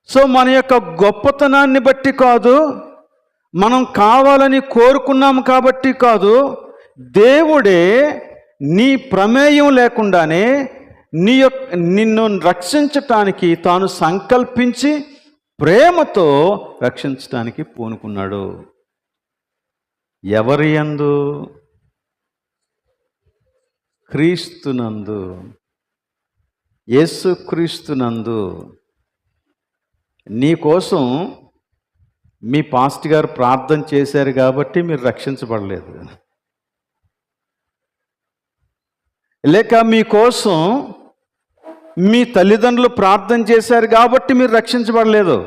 [SPEAKER 1] సో మన యొక్క గొప్పతనాన్ని బట్టి కాదు, మనం కావాలని కోరుకున్నాం కాబట్టి కాదు, దేవుడే నీ ప్రమేయం లేకుండానే నిన్ను రక్షించటానికి తాను సంకల్పించి ప్రేమతో రక్షించటానికి పూనుకున్నాడు. ఎవరి యందు? క్రీస్తునందు, యేసుక్రీస్తునందు. నీ కోసం మీ పాస్ట్ గారు ప్రార్థన చేశారు కాబట్టి మీరు రక్షించబడలేదు, లేక మీకోసం మీ తల్లిదండ్రులు ప్రార్థన చేశారు కాబట్టి మీరు రక్షించబడలేదు.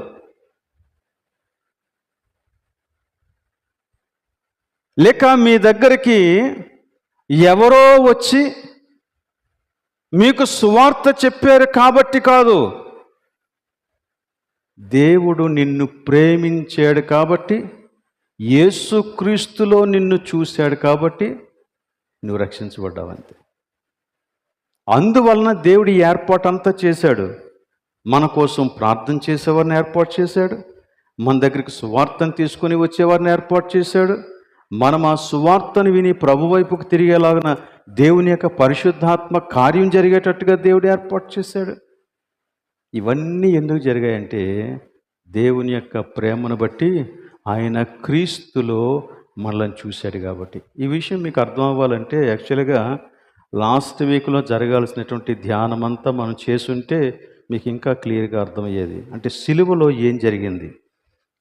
[SPEAKER 1] లేక మీ దగ్గరికి ఎవరో వచ్చి మీకు సువార్త చెప్పారు కాబట్టి కాదు. దేవుడు నిన్ను ప్రేమించాడు కాబట్టి, యేసుక్రీస్తులో నిన్ను చూశాడు కాబట్టి నువ్వు రక్షించబడ్డావంతే. అందువలన దేవుడి ఏర్పాటు అంతా చేశాడు. మన కోసం ప్రార్థన చేసేవారిని ఏర్పాటు చేశాడు, మన దగ్గరికి సువార్తను తీసుకొని వచ్చేవారిని ఏర్పాటు చేశాడు. మనం ఆ సువార్తను విని ప్రభు వైపుకు తిరిగేలాగిన దేవుని యొక్క పరిశుద్ధాత్మ కార్యం జరిగేటట్టుగా దేవుడు ఏర్పాటు చేశాడు. ఇవన్నీ ఎందుకు జరిగాయంటే దేవుని యొక్క ప్రేమను బట్టి, ఆయన క్రీస్తులో మనల్ని చూశాడు కాబట్టి. ఈ విషయం మీకు అర్థం అవ్వాలంటే యాక్చువల్గా లాస్ట్ వీక్లో జరగాల్సినటువంటి ధ్యానం అంతా మనం చేసుంటే మీకు ఇంకా క్లియర్గా అర్థమయ్యేది. అంటే సిలువలో ఏం జరిగింది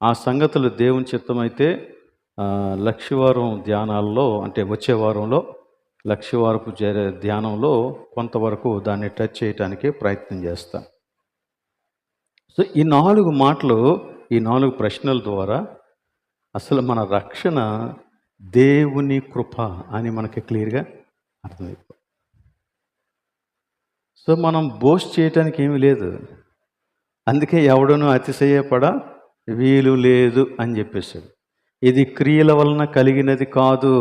[SPEAKER 1] ఆ సంగతులు దేవుని చిత్తమైతే లక్షవారం ధ్యానాల్లో, అంటే వచ్చే వారంలో లక్షవారపు ధ్యానంలో కొంతవరకు దాన్ని టచ్ చేయటానికి ప్రయత్నం చేస్తాను. సో ఈ 4 మాటలు, ఈ 4 ప్రశ్నల ద్వారా అసలు మన రక్షణ దేవుని కృప అని మనకి క్లియర్గా అర్థమైపోతుంది. సో మనం బోస్ట్ చేయటానికి ఏమీ లేదు. అందుకే ఎవడనూ అతిశయపడ వీలు లేదు అని చెప్పేశాడు. ఇది క్రియల వలన కలిగినది కాదు,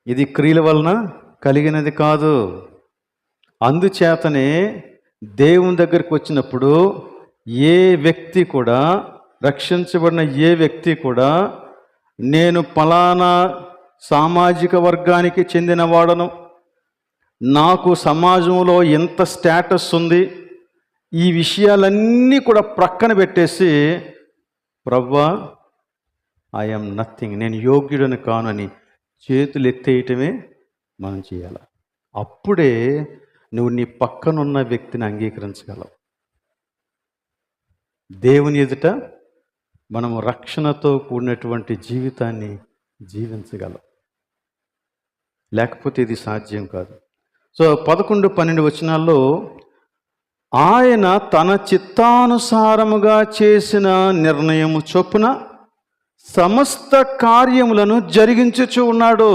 [SPEAKER 1] ఇది క్రియల వలన కలిగినది కాదు. అందుచేతనే దేవుని దగ్గరికి వచ్చినప్పుడు ఏ వ్యక్తి కూడా, రక్షించబడిన ఏ వ్యక్తి కూడా నేను ఫలానా సామాజిక వర్గానికి చెందినవాడను, నాకు సమాజంలో ఎంత స్టేటస్ ఉంది, ఈ విషయాలన్నీ కూడా ప్రక్కన పెట్టేసి ప్రభువా ఐఎమ్ నథింగ్, నేను యోగ్యుడని కానని చేతులు ఎత్తేయటమే మనం చేయాలి. అప్పుడే నువ్వు నీ పక్కనున్న వ్యక్తిని అంగీకరించగలవు. దేవుని ఎదుట మనము రక్షణతో కూడినటువంటి జీవితాన్ని జీవించగలం, లేకపోతే ఇది సాధ్యం కాదు. సో 11-12 వచనాల్లో ఆయన తన చిత్తానుసారముగా చేసిన నిర్ణయము చొప్పున సమస్త కార్యములను జరిగించుచు ఉన్నాడు.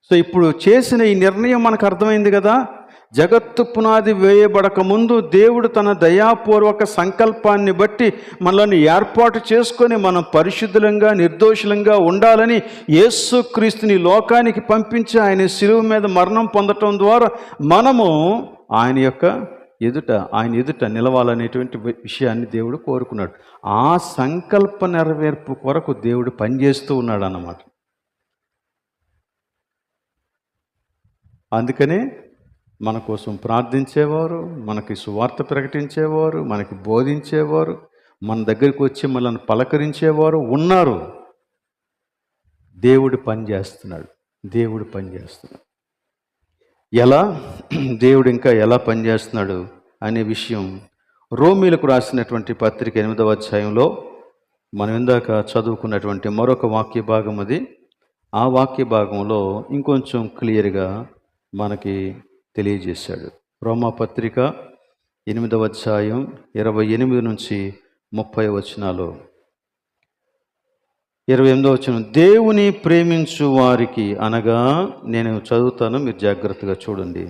[SPEAKER 1] సో ఇప్పుడు చేసిన ఈ నిర్ణయం మనకు అర్థమైంది కదా. జగత్తు పునాది వేయబడక ముందు దేవుడు తన దయాపూర్వక సంకల్పాన్ని బట్టి మనల్ని ఏర్పాటు చేసుకొని మనం పరిశుద్ధులంగా, నిర్దోషులంగా ఉండాలని యేసుక్రీస్తుని లోకానికి పంపించి ఆయన శిలువ మీద మరణం పొందటం ద్వారా మనము ఆయన ఎదుట నిలవాలనేటువంటి విషయాన్ని దేవుడు కోరుకున్నాడు. ఆ సంకల్ప నెరవేర్పు కొరకు దేవుడు పనిచేస్తూ ఉన్నాడు అన్నమాట. అందుకనే మన కోసం ప్రార్థించేవారు, మనకి సువార్త ప్రకటించేవారు, మనకి బోధించేవారు, మన దగ్గరికి వచ్చి మనల్ని పలకరించేవారు ఉన్నారు. దేవుడు పనిచేస్తున్నాడు. ఎలా దేవుడు ఇంకా ఎలా పనిచేస్తున్నాడు అనే విషయం రోమీలకు రాసినటువంటి పత్రిక 8వ అధ్యాయంలో మనం ఇందాక చదువుకున్నటువంటి మరొక వాక్య భాగం అది. ఆ వాక్య భాగంలో ఇంకొంచెం క్లియర్గా మనకి తెలియజేశాడు. రోమా పత్రిక 8వ అధ్యాయం 28 నుంచి 30 వచనాలు. 28వ వచనం, దేవుని ప్రేమించు వారికి అనగా, నేను చదువుతాను, మీరు జాగ్రత్తగా చూడండి.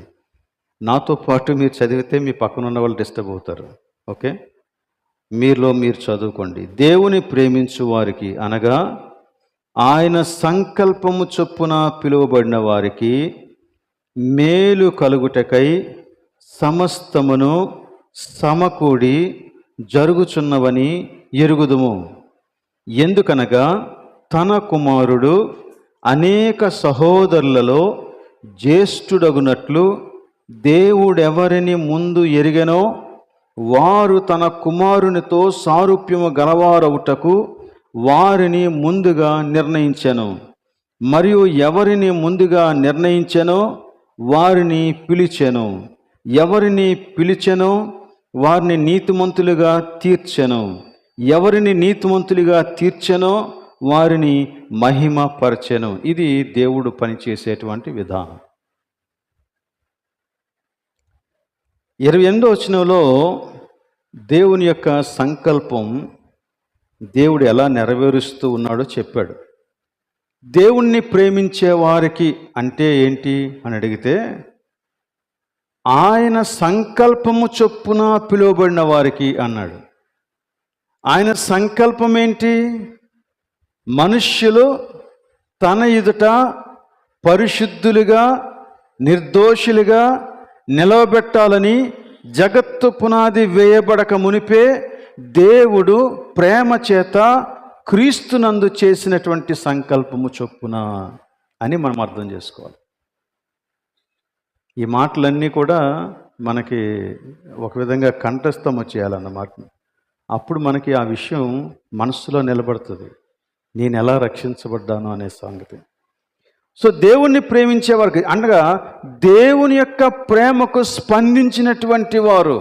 [SPEAKER 1] నాతో పాటు మీరు చదివితే మీ పక్కన ఉన్న వాళ్ళు డిస్టర్బ్ అవుతారు. ఓకే, మీలో మీరు చదువుకోండి. దేవుని ప్రేమించు వారికి అనగా ఆయన సంకల్పము చొప్పున పిలువబడిన వారికి మేలు కలుగుటకై సమస్తమును సమకూడి జరుగుచున్నవని ఎరుగుదుము. ఎందుకనగా తన కుమారుడు అనేక సహోదరులలో జ్యేష్ఠుడగునట్లు దేవుడెవరిని ముందు ఎరిగెనో వారు తన కుమారునితో సారూప్యము గలవారవుటకు వారిని ముందుగా నిర్ణయించెను. మరియు ఎవరిని ముందుగా నిర్ణయించెనో వారిని పిలిచెను. ఎవరిని పిలిచెనో వారిని నీతిమంతులుగా తీర్చెను. ఎవరిని నీతిమంతులుగా తీర్చెనో వారిని మహిమపరచెను. ఇది దేవుడు పనిచేసేటువంటి విధానం. 28వ వచనంలో దేవుని యొక్క సంకల్పం దేవుడు ఎలా నెరవేరుస్తూ ఉన్నాడో చెప్పాడు. దేవుణ్ణి ప్రేమించే వారికి అంటే ఏంటి అని అడిగితే, ఆయన సంకల్పము చొప్పున పిలువబడిన వారికి అన్నాడు. ఆయన సంకల్పం ఏంటి? మనుష్యులు తన ఎదుట పరిశుద్ధులుగా నిర్దోషులుగా నిలవబెట్టాలని జగత్తు పునాది వేయబడక మునిపే దేవుడు ప్రేమ చేత క్రీస్తునందు చేసినటువంటి సంకల్పము చొప్పున అని మనం అర్థం చేసుకోవాలి. ఈ మాటలన్నీ కూడా మనకి ఒక విధంగా కంఠస్థం వచ్చేయాలన్నమాట. అప్పుడు మనకి ఆ విషయం మనస్సులో నిలబడుతుంది, నేను ఎలా రక్షించబడ్డాను అనే సంగతి. సో దేవుణ్ణి ప్రేమించేవారికి అనగా దేవుని యొక్క ప్రేమకు స్పందించినటువంటి వారు,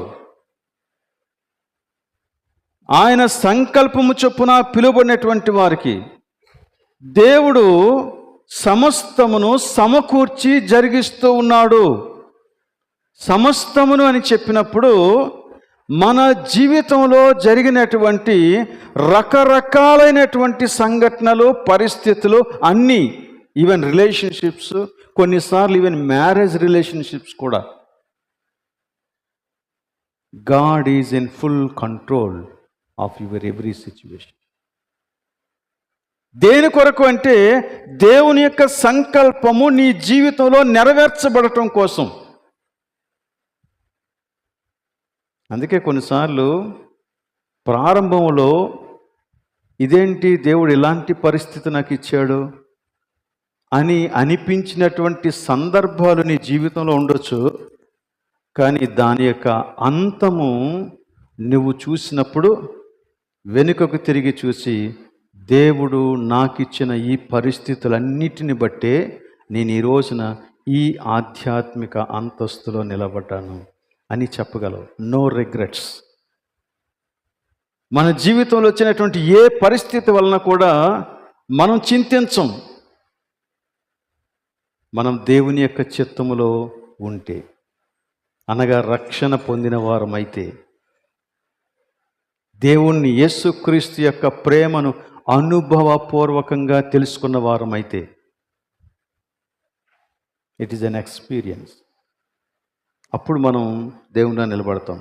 [SPEAKER 1] ఆయన సంకల్పము చొప్పున పిలువబడినటువంటి వారికి దేవుడు సమస్తమును సమకూర్చి జరిగిస్తూ ఉన్నాడు. సమస్తమును అని చెప్పినప్పుడు మన జీవితంలో జరిగినటువంటి రకరకాలైనటువంటి సంఘటనలు, పరిస్థితులు అన్నీ, ఈవెన్ రిలేషన్షిప్స్, కొన్నిసార్లు ఈవెన్ మ్యారేజ్ రిలేషన్షిప్స్ కూడా, God is in full control of your every situation. దేని కొరకు అంటే దేవుని యొక్క సంకల్పము నీ జీవితంలో నెరవేర్చబడటం కోసం. అందుకే కొన్నిసార్లు ప్రారంభంలో ఇదేంటి దేవుడు ఇలాంటి పరిస్థితి నాకు ఇచ్చాడు అని అనిపించినటువంటి సందర్భాలు నీ జీవితంలో ఉండొచ్చు. కానీ దాని యొక్క అంతము నువ్వు చూసినప్పుడు వెనుకకు తిరిగి చూసి, దేవుడు నాకిచ్చిన ఈ పరిస్థితులన్నిటిని బట్టే నేను ఈ రోజున ఈ ఆధ్యాత్మిక అంతస్తులో నిలబడ్డాను అని చెప్పగలవు. No regrets. మన జీవితంలో వచ్చినటువంటి ఏ పరిస్థితి వలన కూడా మనం చింతించం, మనం దేవుని యొక్క చిత్తములో ఉంటే, అనగా రక్షణ పొందిన వారమైతే, దేవుణ్ణి యేసుక్రీస్తు యొక్క ప్రేమను అనుభవపూర్వకంగా తెలుసుకున్న వారమైతే, ఇట్ ఈజ్ అన్ ఎక్స్పీరియన్స్. అప్పుడు మనం దేవునిలో నిలబడతాం.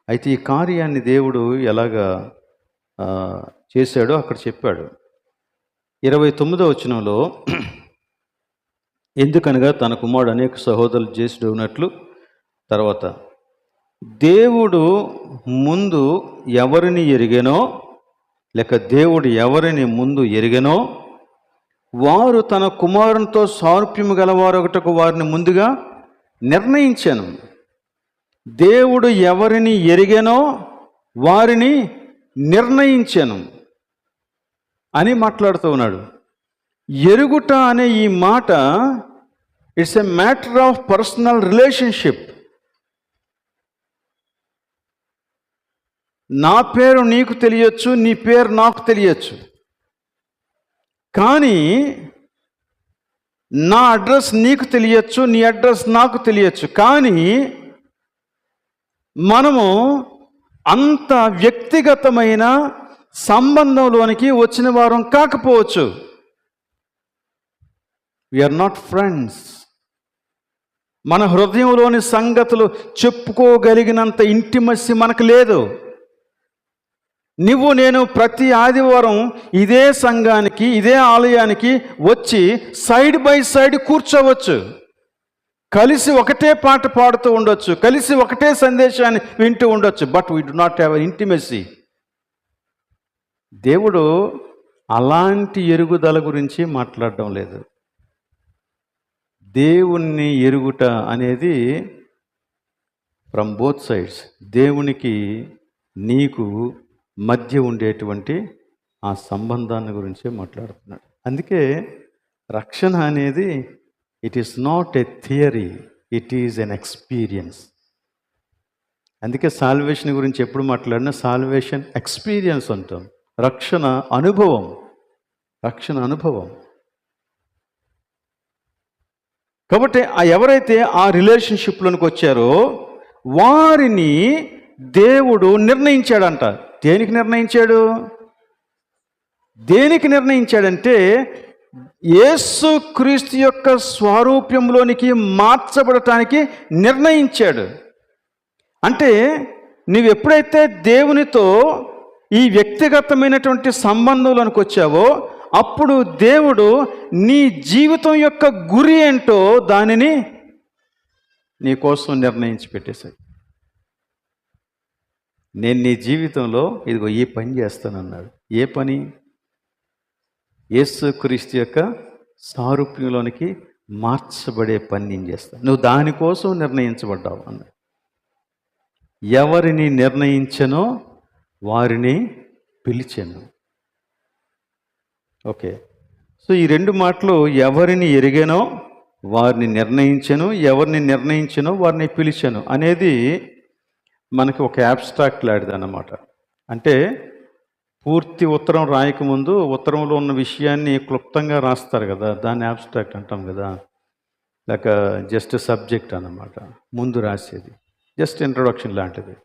[SPEAKER 1] అయితే ఈ కార్యాన్ని దేవుడు ఎలాగా చేశాడో అక్కడ చెప్పాడు. 29వ వచనంలో, ఎందుకనగా తన కుమారుడు అనేక సహోదరులు జ్యేష్ఠుడు ఉన్నట్లు, తర్వాత దేవుడు ముందు ఎవరిని ఎరిగెనో, లేక దేవుడు ఎవరిని ముందు ఎరిగెనో వారు తన కుమారునితో సారూప్యము గలవారొకటకు వారిని ముందుగా నిర్ణయించాను. దేవుడు ఎవరిని ఎరిగెనో వారిని నిర్ణయించాను అని మాట్లాడుతూ ఉన్నాడు. ఎరుగుట అనే ఈ మాట, it's a matter of personal relationship. నా పేరు నీకు తెలియచ్చు, నీ పేరు నాకు తెలియచ్చు, కానీ నా అడ్రస్ నీకు తెలియచ్చు, నీ అడ్రస్ నాకు తెలియచ్చు, కానీ మనము అంత వ్యక్తిగతమైన సంబంధంలోనికి వచ్చిన వారం కాకపోవచ్చు. We are not friends. మన హృదయంలోని సంగతులు చెప్పుకోగలిగినంత ఇంటిమసీ మనకు లేదు. నువ్వు నేను ప్రతి ఆదివారం ఇదే సంఘానికి, ఇదే ఆలయానికి వచ్చి సైడ్ బై సైడ్ కూర్చోవచ్చు, కలిసి ఒకటే పాట పాడుతూ ఉండొచ్చు, కలిసి ఒకటే సందేశాన్ని వింటూ ఉండొచ్చు, but we do not have intimacy. దేవుడు అలాంటి ఎరుగుదల గురించి మాట్లాడడం లేదు. దేవుణ్ణి ఎరుగుట అనేది ఫ్రమ్ బోత్ సైడ్స్, దేవునికి నీకు మధ్య ఉండేటువంటి ఆ సంబంధాన్ని గురించే మాట్లాడుతున్నాడు. అందుకే రక్షణ అనేది it is not a theory, it is an experience. అందుకే సాల్వేషన్ గురించి ఎప్పుడు మాట్లాడినా సాల్వేషన్ ఎక్స్పీరియన్స్ అంటాం. రక్షణ అనుభవం, రక్షణ అనుభవం. కాబట్టి ఎవరైతే ఆ రిలేషన్షిప్లోనికి వచ్చారో వారిని దేవుడు నిర్ణయించాడంట. దేనికి నిర్ణయించాడు? దేనికి నిర్ణయించాడంటే యేసుక్రీస్తు యొక్క స్వరూప్యంలోనికి మార్చబడటానికి నిర్ణయించాడు. అంటే నువ్వు ఎప్పుడైతే దేవునితో ఈ వ్యక్తిగతమైనటువంటి సంబంధంలోనికి వచ్చావో అప్పుడు దేవుడు నీ జీవితం యొక్క గురి ఏంటో దానిని నీ కోసం నిర్ణయించి పెట్టేశాడు. నేను నీ జీవితంలో ఇదిగో ఈ పని చేస్తానన్నాడు. ఏ పని? యేసుక్రీస్తు యొక్క సారూప్యంలోనికి మార్చబడే పని నేను చేస్తాను. నువ్వు దానికోసం నిర్ణయించబడ్డావు అన్నాడు. ఎవరిని నిర్ణయించనో వారిని పిలిచాను. ఓకే, సో ఈ రెండు మాటలు, ఎవరిని ఎరిగానో వారిని నిర్ణయించను, ఎవరిని నిర్ణయించనో వారిని పిలిచాను అనేది మనకి ఒక యాబ్స్ట్రాక్ట్ లాంటిది అన్నమాట. అంటే పూర్తి ఉత్తరం రాయకముందు ఉత్తరంలో ఉన్న విషయాన్ని క్లుప్తంగా రాస్తారు కదా, దాన్ని యాబ్స్ట్రాక్ట్ అంటాం కదా. లేక జస్ట్ సబ్జెక్ట్ అన్నమాట, ముందు రాసేది జస్ట్ ఇంట్రొడక్షన్ లాంటిది.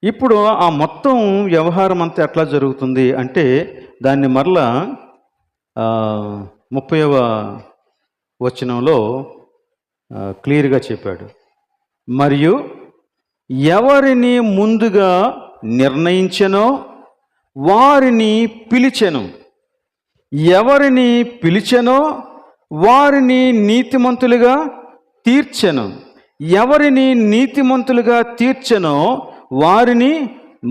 [SPEAKER 1] ఇప్పుడు ఆ మొత్తం వ్యవహారం అంతా ఎట్లా జరుగుతుంది అంటే దాన్ని మరలా 30వ వచనంలో క్లియర్గా చెప్పాడు. మరియు ఎవరిని ముందుగా నిర్ణయించెనో వారిని పిలిచెను, ఎవరిని పిలిచెనో వారిని నీతిమంతులుగా తీర్చెను, ఎవరిని నీతిమంతులుగా తీర్చెనో వారిని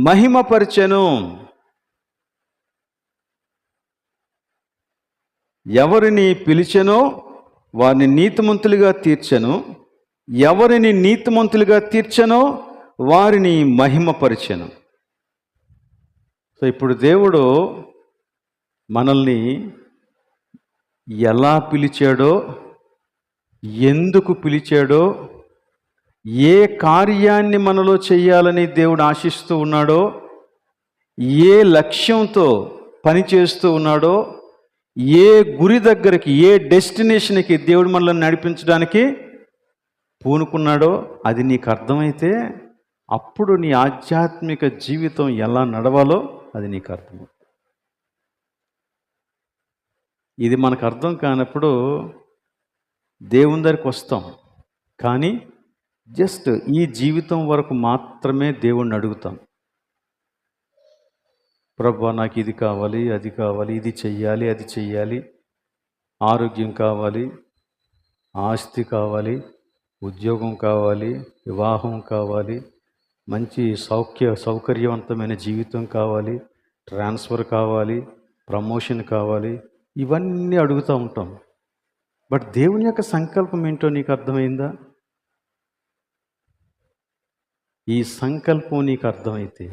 [SPEAKER 1] మహిమపరిచెను. ఎవరిని పిలిచెనో వారిని నీతిమంతులుగా తీర్చెను, ఎవరిని నీతిమంతులుగా తీర్చెనో వారిని మహిమపరిచెను. సో ఇప్పుడు దేవుడు మనల్ని ఎలా పిలిచాడో, ఎందుకు పిలిచాడో, ఏ కార్యాన్ని మనలో చేయాలని దేవుడు ఆశిస్తూ ఉన్నాడో, ఏ లక్ష్యంతో పనిచేస్తూ ఉన్నాడో, ఏ గురి దగ్గరికి, ఏ డెస్టినేషన్కి దేవుడు మనల్ని నడిపించడానికి పూనుకున్నాడో అది నీకు అర్థమైతే అప్పుడు నీ ఆధ్యాత్మిక జీవితం ఎలా నడవాలో అది నీకు అర్థమవుతుంది. ఇది మనకు అర్థం కానప్పుడు దేవుని దగ్గరికి వస్తాం, కానీ జస్ట్ ఈ జీవితం వరకు మాత్రమే దేవుణ్ణి అడుగుతాం. ప్రభువా నాకు ఇది కావాలి, అది కావాలి, ఇది చెయ్యాలి, అది చెయ్యాలి, ఆరోగ్యం కావాలి, ఆస్తి కావాలి, ఉద్యోగం కావాలి, వివాహం కావాలి, మంచి సౌకర్యవంతమైన జీవితం కావాలి, ట్రాన్స్ఫర్ కావాలి, ప్రమోషన్ కావాలి, ఇవన్నీ అడుగుతూ ఉంటాం. బట్ దేవుని యొక్క సంకల్పం ఏంటో నీకు అర్థమైందా? ఈ సంకల్పం నీకు అర్థమైతే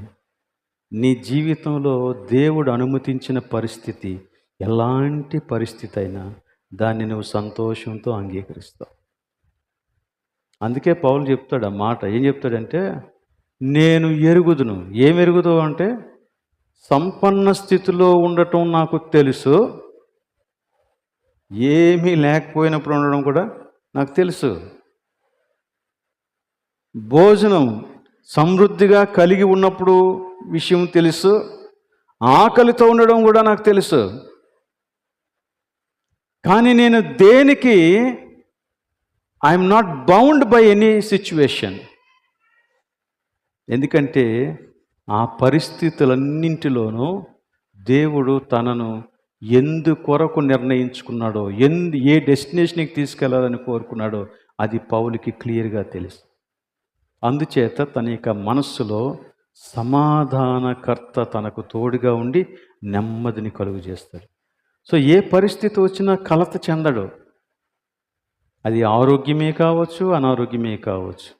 [SPEAKER 1] నీ జీవితంలో దేవుడు అనుమతించిన పరిస్థితి, ఎలాంటి పరిస్థితి అయినా దాన్ని నువ్వు సంతోషంతో అంగీకరిస్తావు. అందుకే పౌలు చెప్తాడు ఆ మాట. ఏం చెప్తాడంటే, నేను ఎరుగుదును. ఏం ఎరుగుదు అంటే, సంపన్న స్థితిలో ఉండటం నాకు తెలుసు, ఏమీ లేకపోయినప్పుడు ఉండడం కూడా నాకు తెలుసు, భోజనం సమృద్ధిగా కలిగి ఉన్నప్పుడు విషయం తెలుసు, ఆకలితో ఉండడం కూడా నాకు తెలుసు. కానీ నేను దేనికి I'm not bound by any situation. ఎందుకంటే ఆ పరిస్థితులన్నింటిలోనూ దేవుడు తనను ఎందుకొరకు నిర్ణయించుకున్నాడో, ఏ డెస్టినేషన్కి తీసుకెళ్లాలని కోరుకున్నాడో అది పౌలుకి క్లియర్గా తెలుసు. అందుచేత తన యొక్క మనస్సులో సమాధానకర్త తనకు తోడుగా ఉండి నెమ్మదిని కలుగు చేస్తాడు. సో ఏ పరిస్థితి వచ్చినా కలత చెందడు. అది ఆరోగ్యమే కావచ్చు, అనారోగ్యమే కావచ్చు,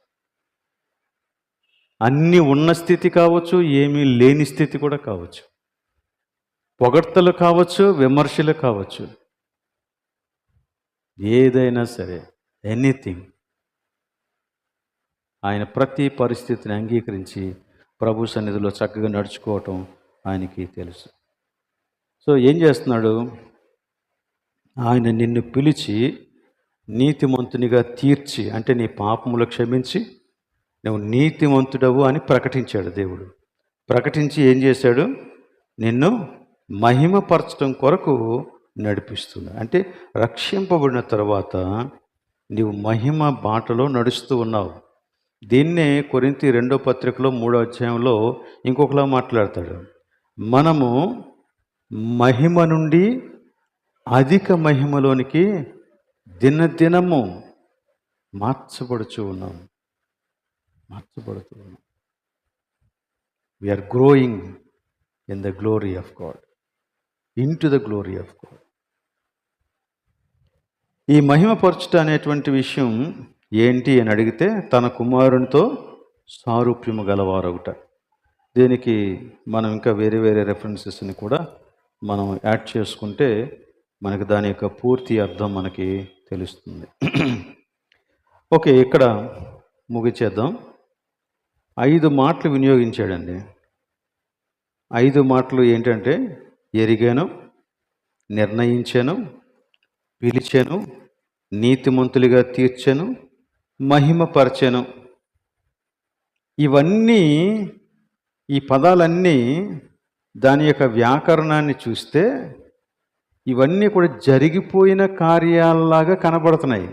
[SPEAKER 1] అన్నీ ఉన్న స్థితి కావచ్చు, ఏమీ లేని స్థితి కూడా కావచ్చు, పొగడ్తలు కావచ్చు, విమర్శలు కావచ్చు, ఏదైనా సరే, ఎనీథింగ్, ఆయన ప్రతి పరిస్థితిని అంగీకరించి ప్రభు సన్నిధిలో చక్కగా నడుచుకోవటం ఆయనకి తెలుసు. సో ఏం చేస్తున్నాడు? ఆయన నిన్ను పిలిచి నీతిమంతునిగా తీర్చి, అంటే నీ పాపములు క్షమించి నువ్వు నీతిమంతుడవు అని ప్రకటించాడు దేవుడు. ప్రకటించి ఏం చేశాడు? నిన్ను మహిమపరచడం కొరకు నడిపిస్తున్నాడు. అంటే రక్షింపబడిన తర్వాత నీవు మహిమ బాటలో నడుస్తూ ఉన్నావు. దీన్నే కొరింథీ 2వ పత్రికలో 3వ అధ్యాయంలో ఇంకొకలా మాట్లాడతాడు. మనము మహిమ నుండి అధిక మహిమలోనికి దినదినము మార్చబడుతూ ఉన్నాం. We are growing in the glory of God, into the glory of God. ఈ మహిమపరచుట అనేటువంటి విషయం ఏంటి అని అడిగితే, తన కుమారునితో సారూప్యము గలవారవుట. దీనికి మనం ఇంకా వేరే వేరే రెఫరెన్సెస్ని కూడా మనం యాడ్ చేసుకుంటే మనకి దాని యొక్క పూర్తి అర్థం మనకి తెలుస్తుంది. ఓకే, ఇక్కడ ముగిచేద్దాం. 5 మాటలు వినియోగించాడండి. 5 మాటలు ఏంటంటే ఎరిగాను, నిర్ణయించాను, పిలిచాను, నీతిమంతులుగా తీర్చాను, మహిమపరచాను. ఇవన్నీ, ఈ పదాలన్నీ దాని యొక్క వ్యాకరణాన్ని చూస్తే ఇవన్నీ కూడా జరిగిపోయిన కార్యాలలాగా కనబడుతున్నాయి.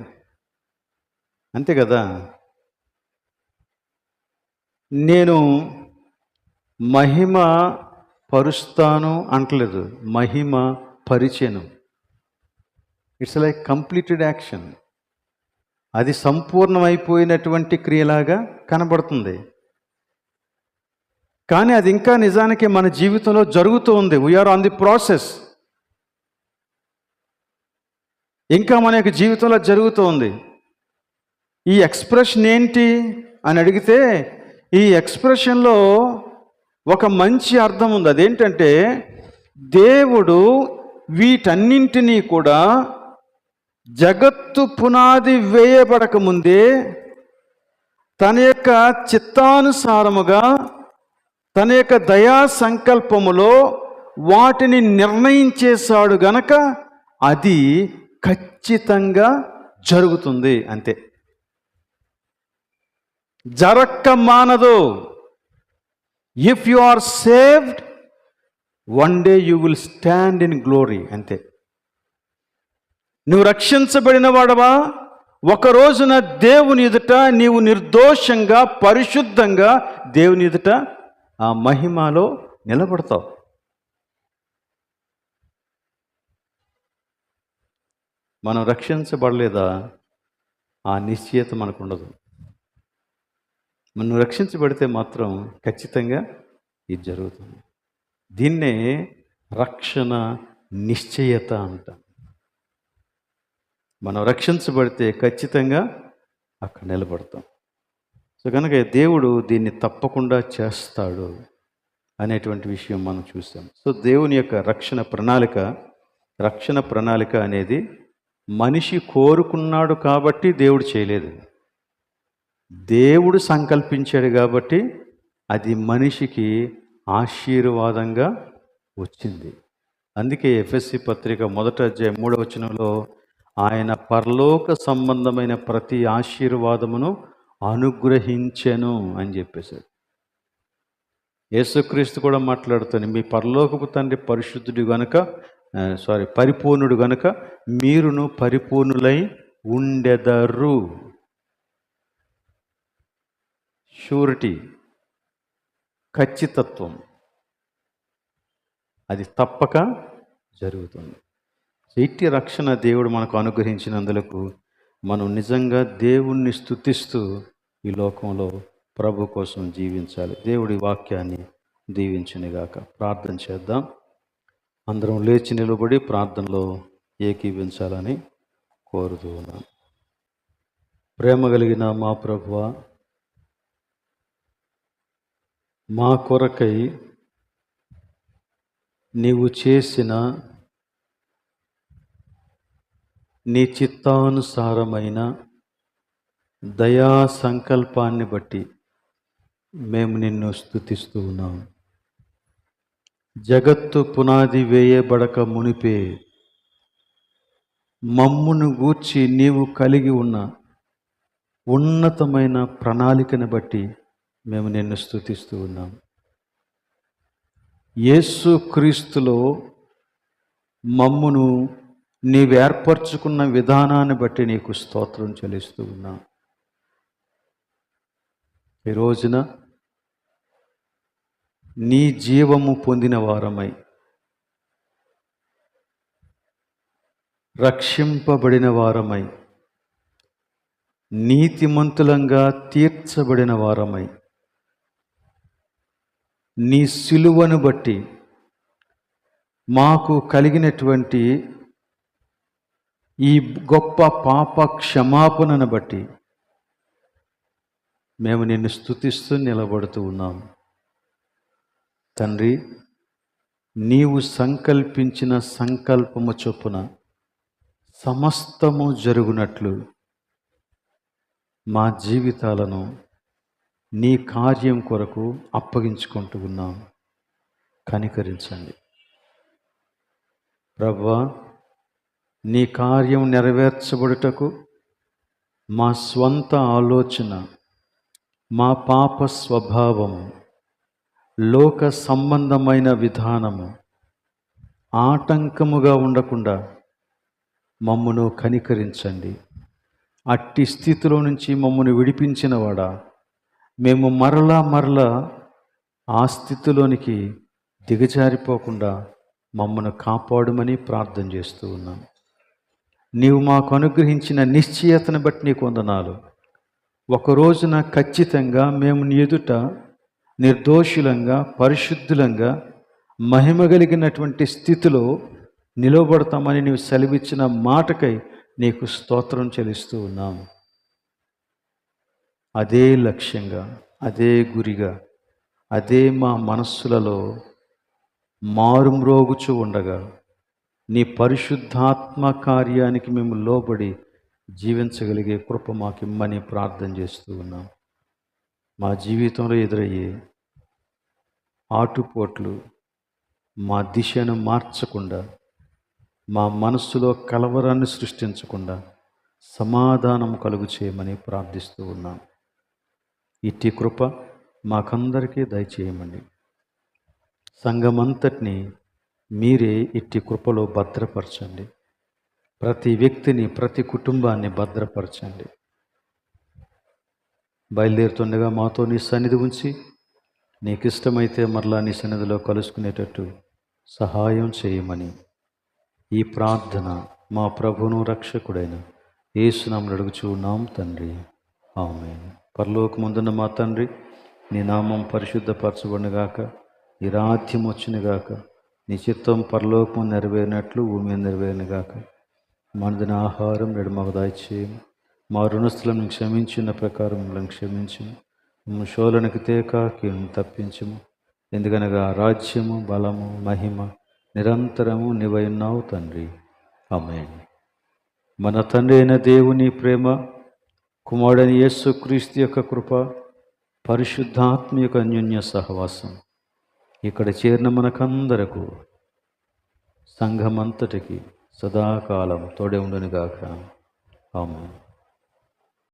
[SPEAKER 1] అంతే కదా? నేను మహిమ పరుస్తాను అంటలేదు, మహిమ పరిచెను. It's like completed action. అది సంపూర్ణమైపోయినటువంటి క్రియలాగా కనబడుతుంది. కానీ అది ఇంకా నిజానికి మన జీవితంలో జరుగుతూ ఉంది. We are on the process. ఇంకా మన యొక్క జీవితంలో జరుగుతూ ఉంది. ఈ ఎక్స్ప్రెషన్ ఏంటి అని అడిగితే, ఈ ఎక్స్ప్రెషన్లో ఒక మంచి అర్థం ఉంది. అదేంటంటే, దేవుడు వీటన్నింటినీ కూడా జగత్తు పునాది వేయబడక ముందే తన యొక్క చిత్తానుసారముగా, తన యొక్క దయా సంకల్పములో వాటిని నిర్ణయించేశాడు గనక అది ఖచ్చితంగా జరుగుతుంది. అంతే, జరక్క మానదు. If you are saved, one day you will stand in glory. అంతే. నువ్వు రక్షించబడిన వాడవా, ఒక రోజున దేవుని ఎదుట నీవు నిర్దోషంగా, పరిశుద్ధంగా దేవుని ఎదుట ఆ మహిమలో నిలబడతావు. మనం రక్షించబడలేదా, ఆ నిశ్చయత మనకు ఉండదు. మనం రక్షించబడితే మాత్రం ఖచ్చితంగా ఇది జరుగుతుంది. దీన్నే రక్షణ నిశ్చయత అంటాం. మనం రక్షించబడితే ఖచ్చితంగా అక్కడ నిలబడతాం. సో కనుక దేవుడు దీన్ని తప్పకుండా చేస్తాడు అనేటువంటి విషయం మనం చూసాం. సో దేవుని యొక్క రక్షణ ప్రణాళిక అనేది మనిషి కోరుకున్నాడు కాబట్టి దేవుడు చేయలేదు. దేవుడు సంకల్పించాడు కాబట్టి అది మనిషికి ఆశీర్వాదంగా వచ్చింది. అందుకే ఎఫెసీ పత్రిక 1వ అధ్యాయం 3వ వచనంలో ఆయన పరలోక సంబంధమైన ప్రతి ఆశీర్వాదమును అనుగ్రహించెను అని చెప్పేశాడు. యేసుక్రీస్తు కూడా మాట్లాడుతాను, మీ పరలోకపు తండ్రి పరిపూర్ణుడు గనుక మీరును పరిపూర్ణులై ఉండెదరు. షూరిటీ, ఖచ్చితత్వం, అది తప్పక జరుగుతుంది. ఇట్టి రక్షణ దేవుడు మనకు అనుగ్రహించినందులకు మనం నిజంగా దేవుణ్ణి స్తుతిస్తూ ఈ లోకంలో ప్రభు కోసం జీవించాలి. దేవుడి వాక్యాన్ని దీవించునుగాక. ప్రార్థన చేద్దాం. అందరం లేచి నిలబడి ప్రార్థనలో ఏకీవించాలని కోరుతూ ఉన్నాను. ప్రేమ కలిగిన మా ప్రభువా, మా కొరకై నీవు చేసిన నీ చిత్తానుసారమైన దయా సంకల్పాన్ని బట్టి మేము నిన్ను స్తుతిస్తూ ఉన్నాం. జగత్తు పునాది వేయబడక మునిపే మమ్మును గూర్చి నీవు కలిగి ఉన్న ఉన్నతమైన ప్రణాళికను బట్టి మేము నిన్ను స్తుతిస్తూ ఉన్నాం. యేసు క్రీస్తులో మమ్మును నీవు ఏర్పరచుకున్న విధానాన్ని బట్టి నీకు స్తోత్రం చెల్లిస్తూ ఉన్నాం. ఈ రోజున నీ జీవము పొందిన వారమై, రక్షింపబడిన వారమై, నీతిమంతులంగా తీర్చబడిన వారమై, నీ సిలువను బట్టి మాకు కలిగినటువంటి ఈ గొప్ప పాప క్షమాపణను బట్టి మేము నిన్ను స్తుతిస్తూ నిలబడుతూ ఉన్నాం. తండ్రి, నీవు సంకల్పించిన సంకల్పము చొప్పున సమస్తము జరుగునట్లు మా జీవితాలను నీ కార్యం కొరకు అప్పగించుకుంటూ ఉన్నాం. కనికరించండి ప్రభువా. నీ కార్యం నెరవేర్చబడుటకు మా స్వంత ఆలోచన, మా పాప స్వభావము, లోక సంబంధమైన విధానము ఆటంకముగా ఉండకుండా మమ్మును కనికరించండి. అట్టి స్థితిలో నుంచి మమ్మను విడిపించిన వాడా, మేము మరలా ఆ స్థితిలోనికి దిగజారిపోకుండా మమ్మను కాపాడుమని ప్రార్థన చేస్తూ ఉన్నాం. నీవు మాకు అనుగ్రహించిన నిశ్చయతను బట్టి నీకు వందనాలు. ఒక రోజున ఖచ్చితంగా మేము నీ ఎదుట నిర్దోషులంగా, పరిశుద్ధులంగా, మహిమ కలిగినటువంటి స్థితిలో నిలబడతామని నీవు సెలవిచ్చిన మాటకై నీకు స్తోత్రం చెల్లిస్తూ ఉన్నాం. అదే లక్ష్యంగా, అదే గురిగా, అదే మా మనస్సులలో మారుమ్రోగుచూ ఉండగా నీ పరిశుద్ధాత్మ కార్యానికి మేము లోబడి జీవించగలిగే కృప మాకిమ్మని ప్రార్థన చేస్తూ ఉన్నాం. మా జీవితంలో ఎదురయ్యే ఆటుపోట్లు మా దిశను మార్చకుండా, మా మనస్సులో కలవరాన్ని సృష్టించకుండా సమాధానం కలుగు చేయమని ప్రార్థిస్తూ ఉన్నాం. ఇట్టి కృప మాకందరికీ దయచేయమని, సంఘమంతటిని మీరే ఇట్టి కృపలో భద్రపరచండి. ప్రతి వ్యక్తిని, ప్రతి కుటుంబాన్ని భద్రపరచండి. బయలుదేరుతుండగా మాతో నీ సన్నిధి ఉంచి, నీకు ఇష్టమైతే మరలా నీ సన్నిధిలో కలుసుకునేటట్టు సహాయం చేయమని ఈ ప్రార్థన మా ప్రభువును రక్షకుడైన యేసు నామమున అడుగుచున్నాం తండ్రి, ఆమేన్. పరలోకమందున్న మా తండ్రి, నీ నామం పరిశుద్ధపరచబడునుగాక, నీ రాజ్యం వచ్చునుగాక, నీ చిత్తం పరలోకము నెరవేరినట్లు భూమి మీద నెరవేరునుగాక. మనదిన ఆహారం నేడు మాకు దయచేయము, మా రుణస్థులను క్షమించిన ప్రకారం మమ్మల్ని క్షమించుము, మమ్మల్ని శోధనకు తేక కీడును తప్పించుము. ఎందుకనగా రాజ్యము, బలము, మహిమ నిరంతరము నీవై ఉన్నావు తండ్రి, ఆమేన్. మన తండ్రి అయిన దేవుని ప్రేమ, కుమారుడైన యేసుక్రీస్తు యొక్క కృప, పరిశుద్ధాత్మ యొక్క అన్యోన్య సహవాసం ఇక్కడ చేరిన మనకందరకు, సంఘమంతటికి సదాకాలం తోడే ఉండునుగాక, ఆమేన్.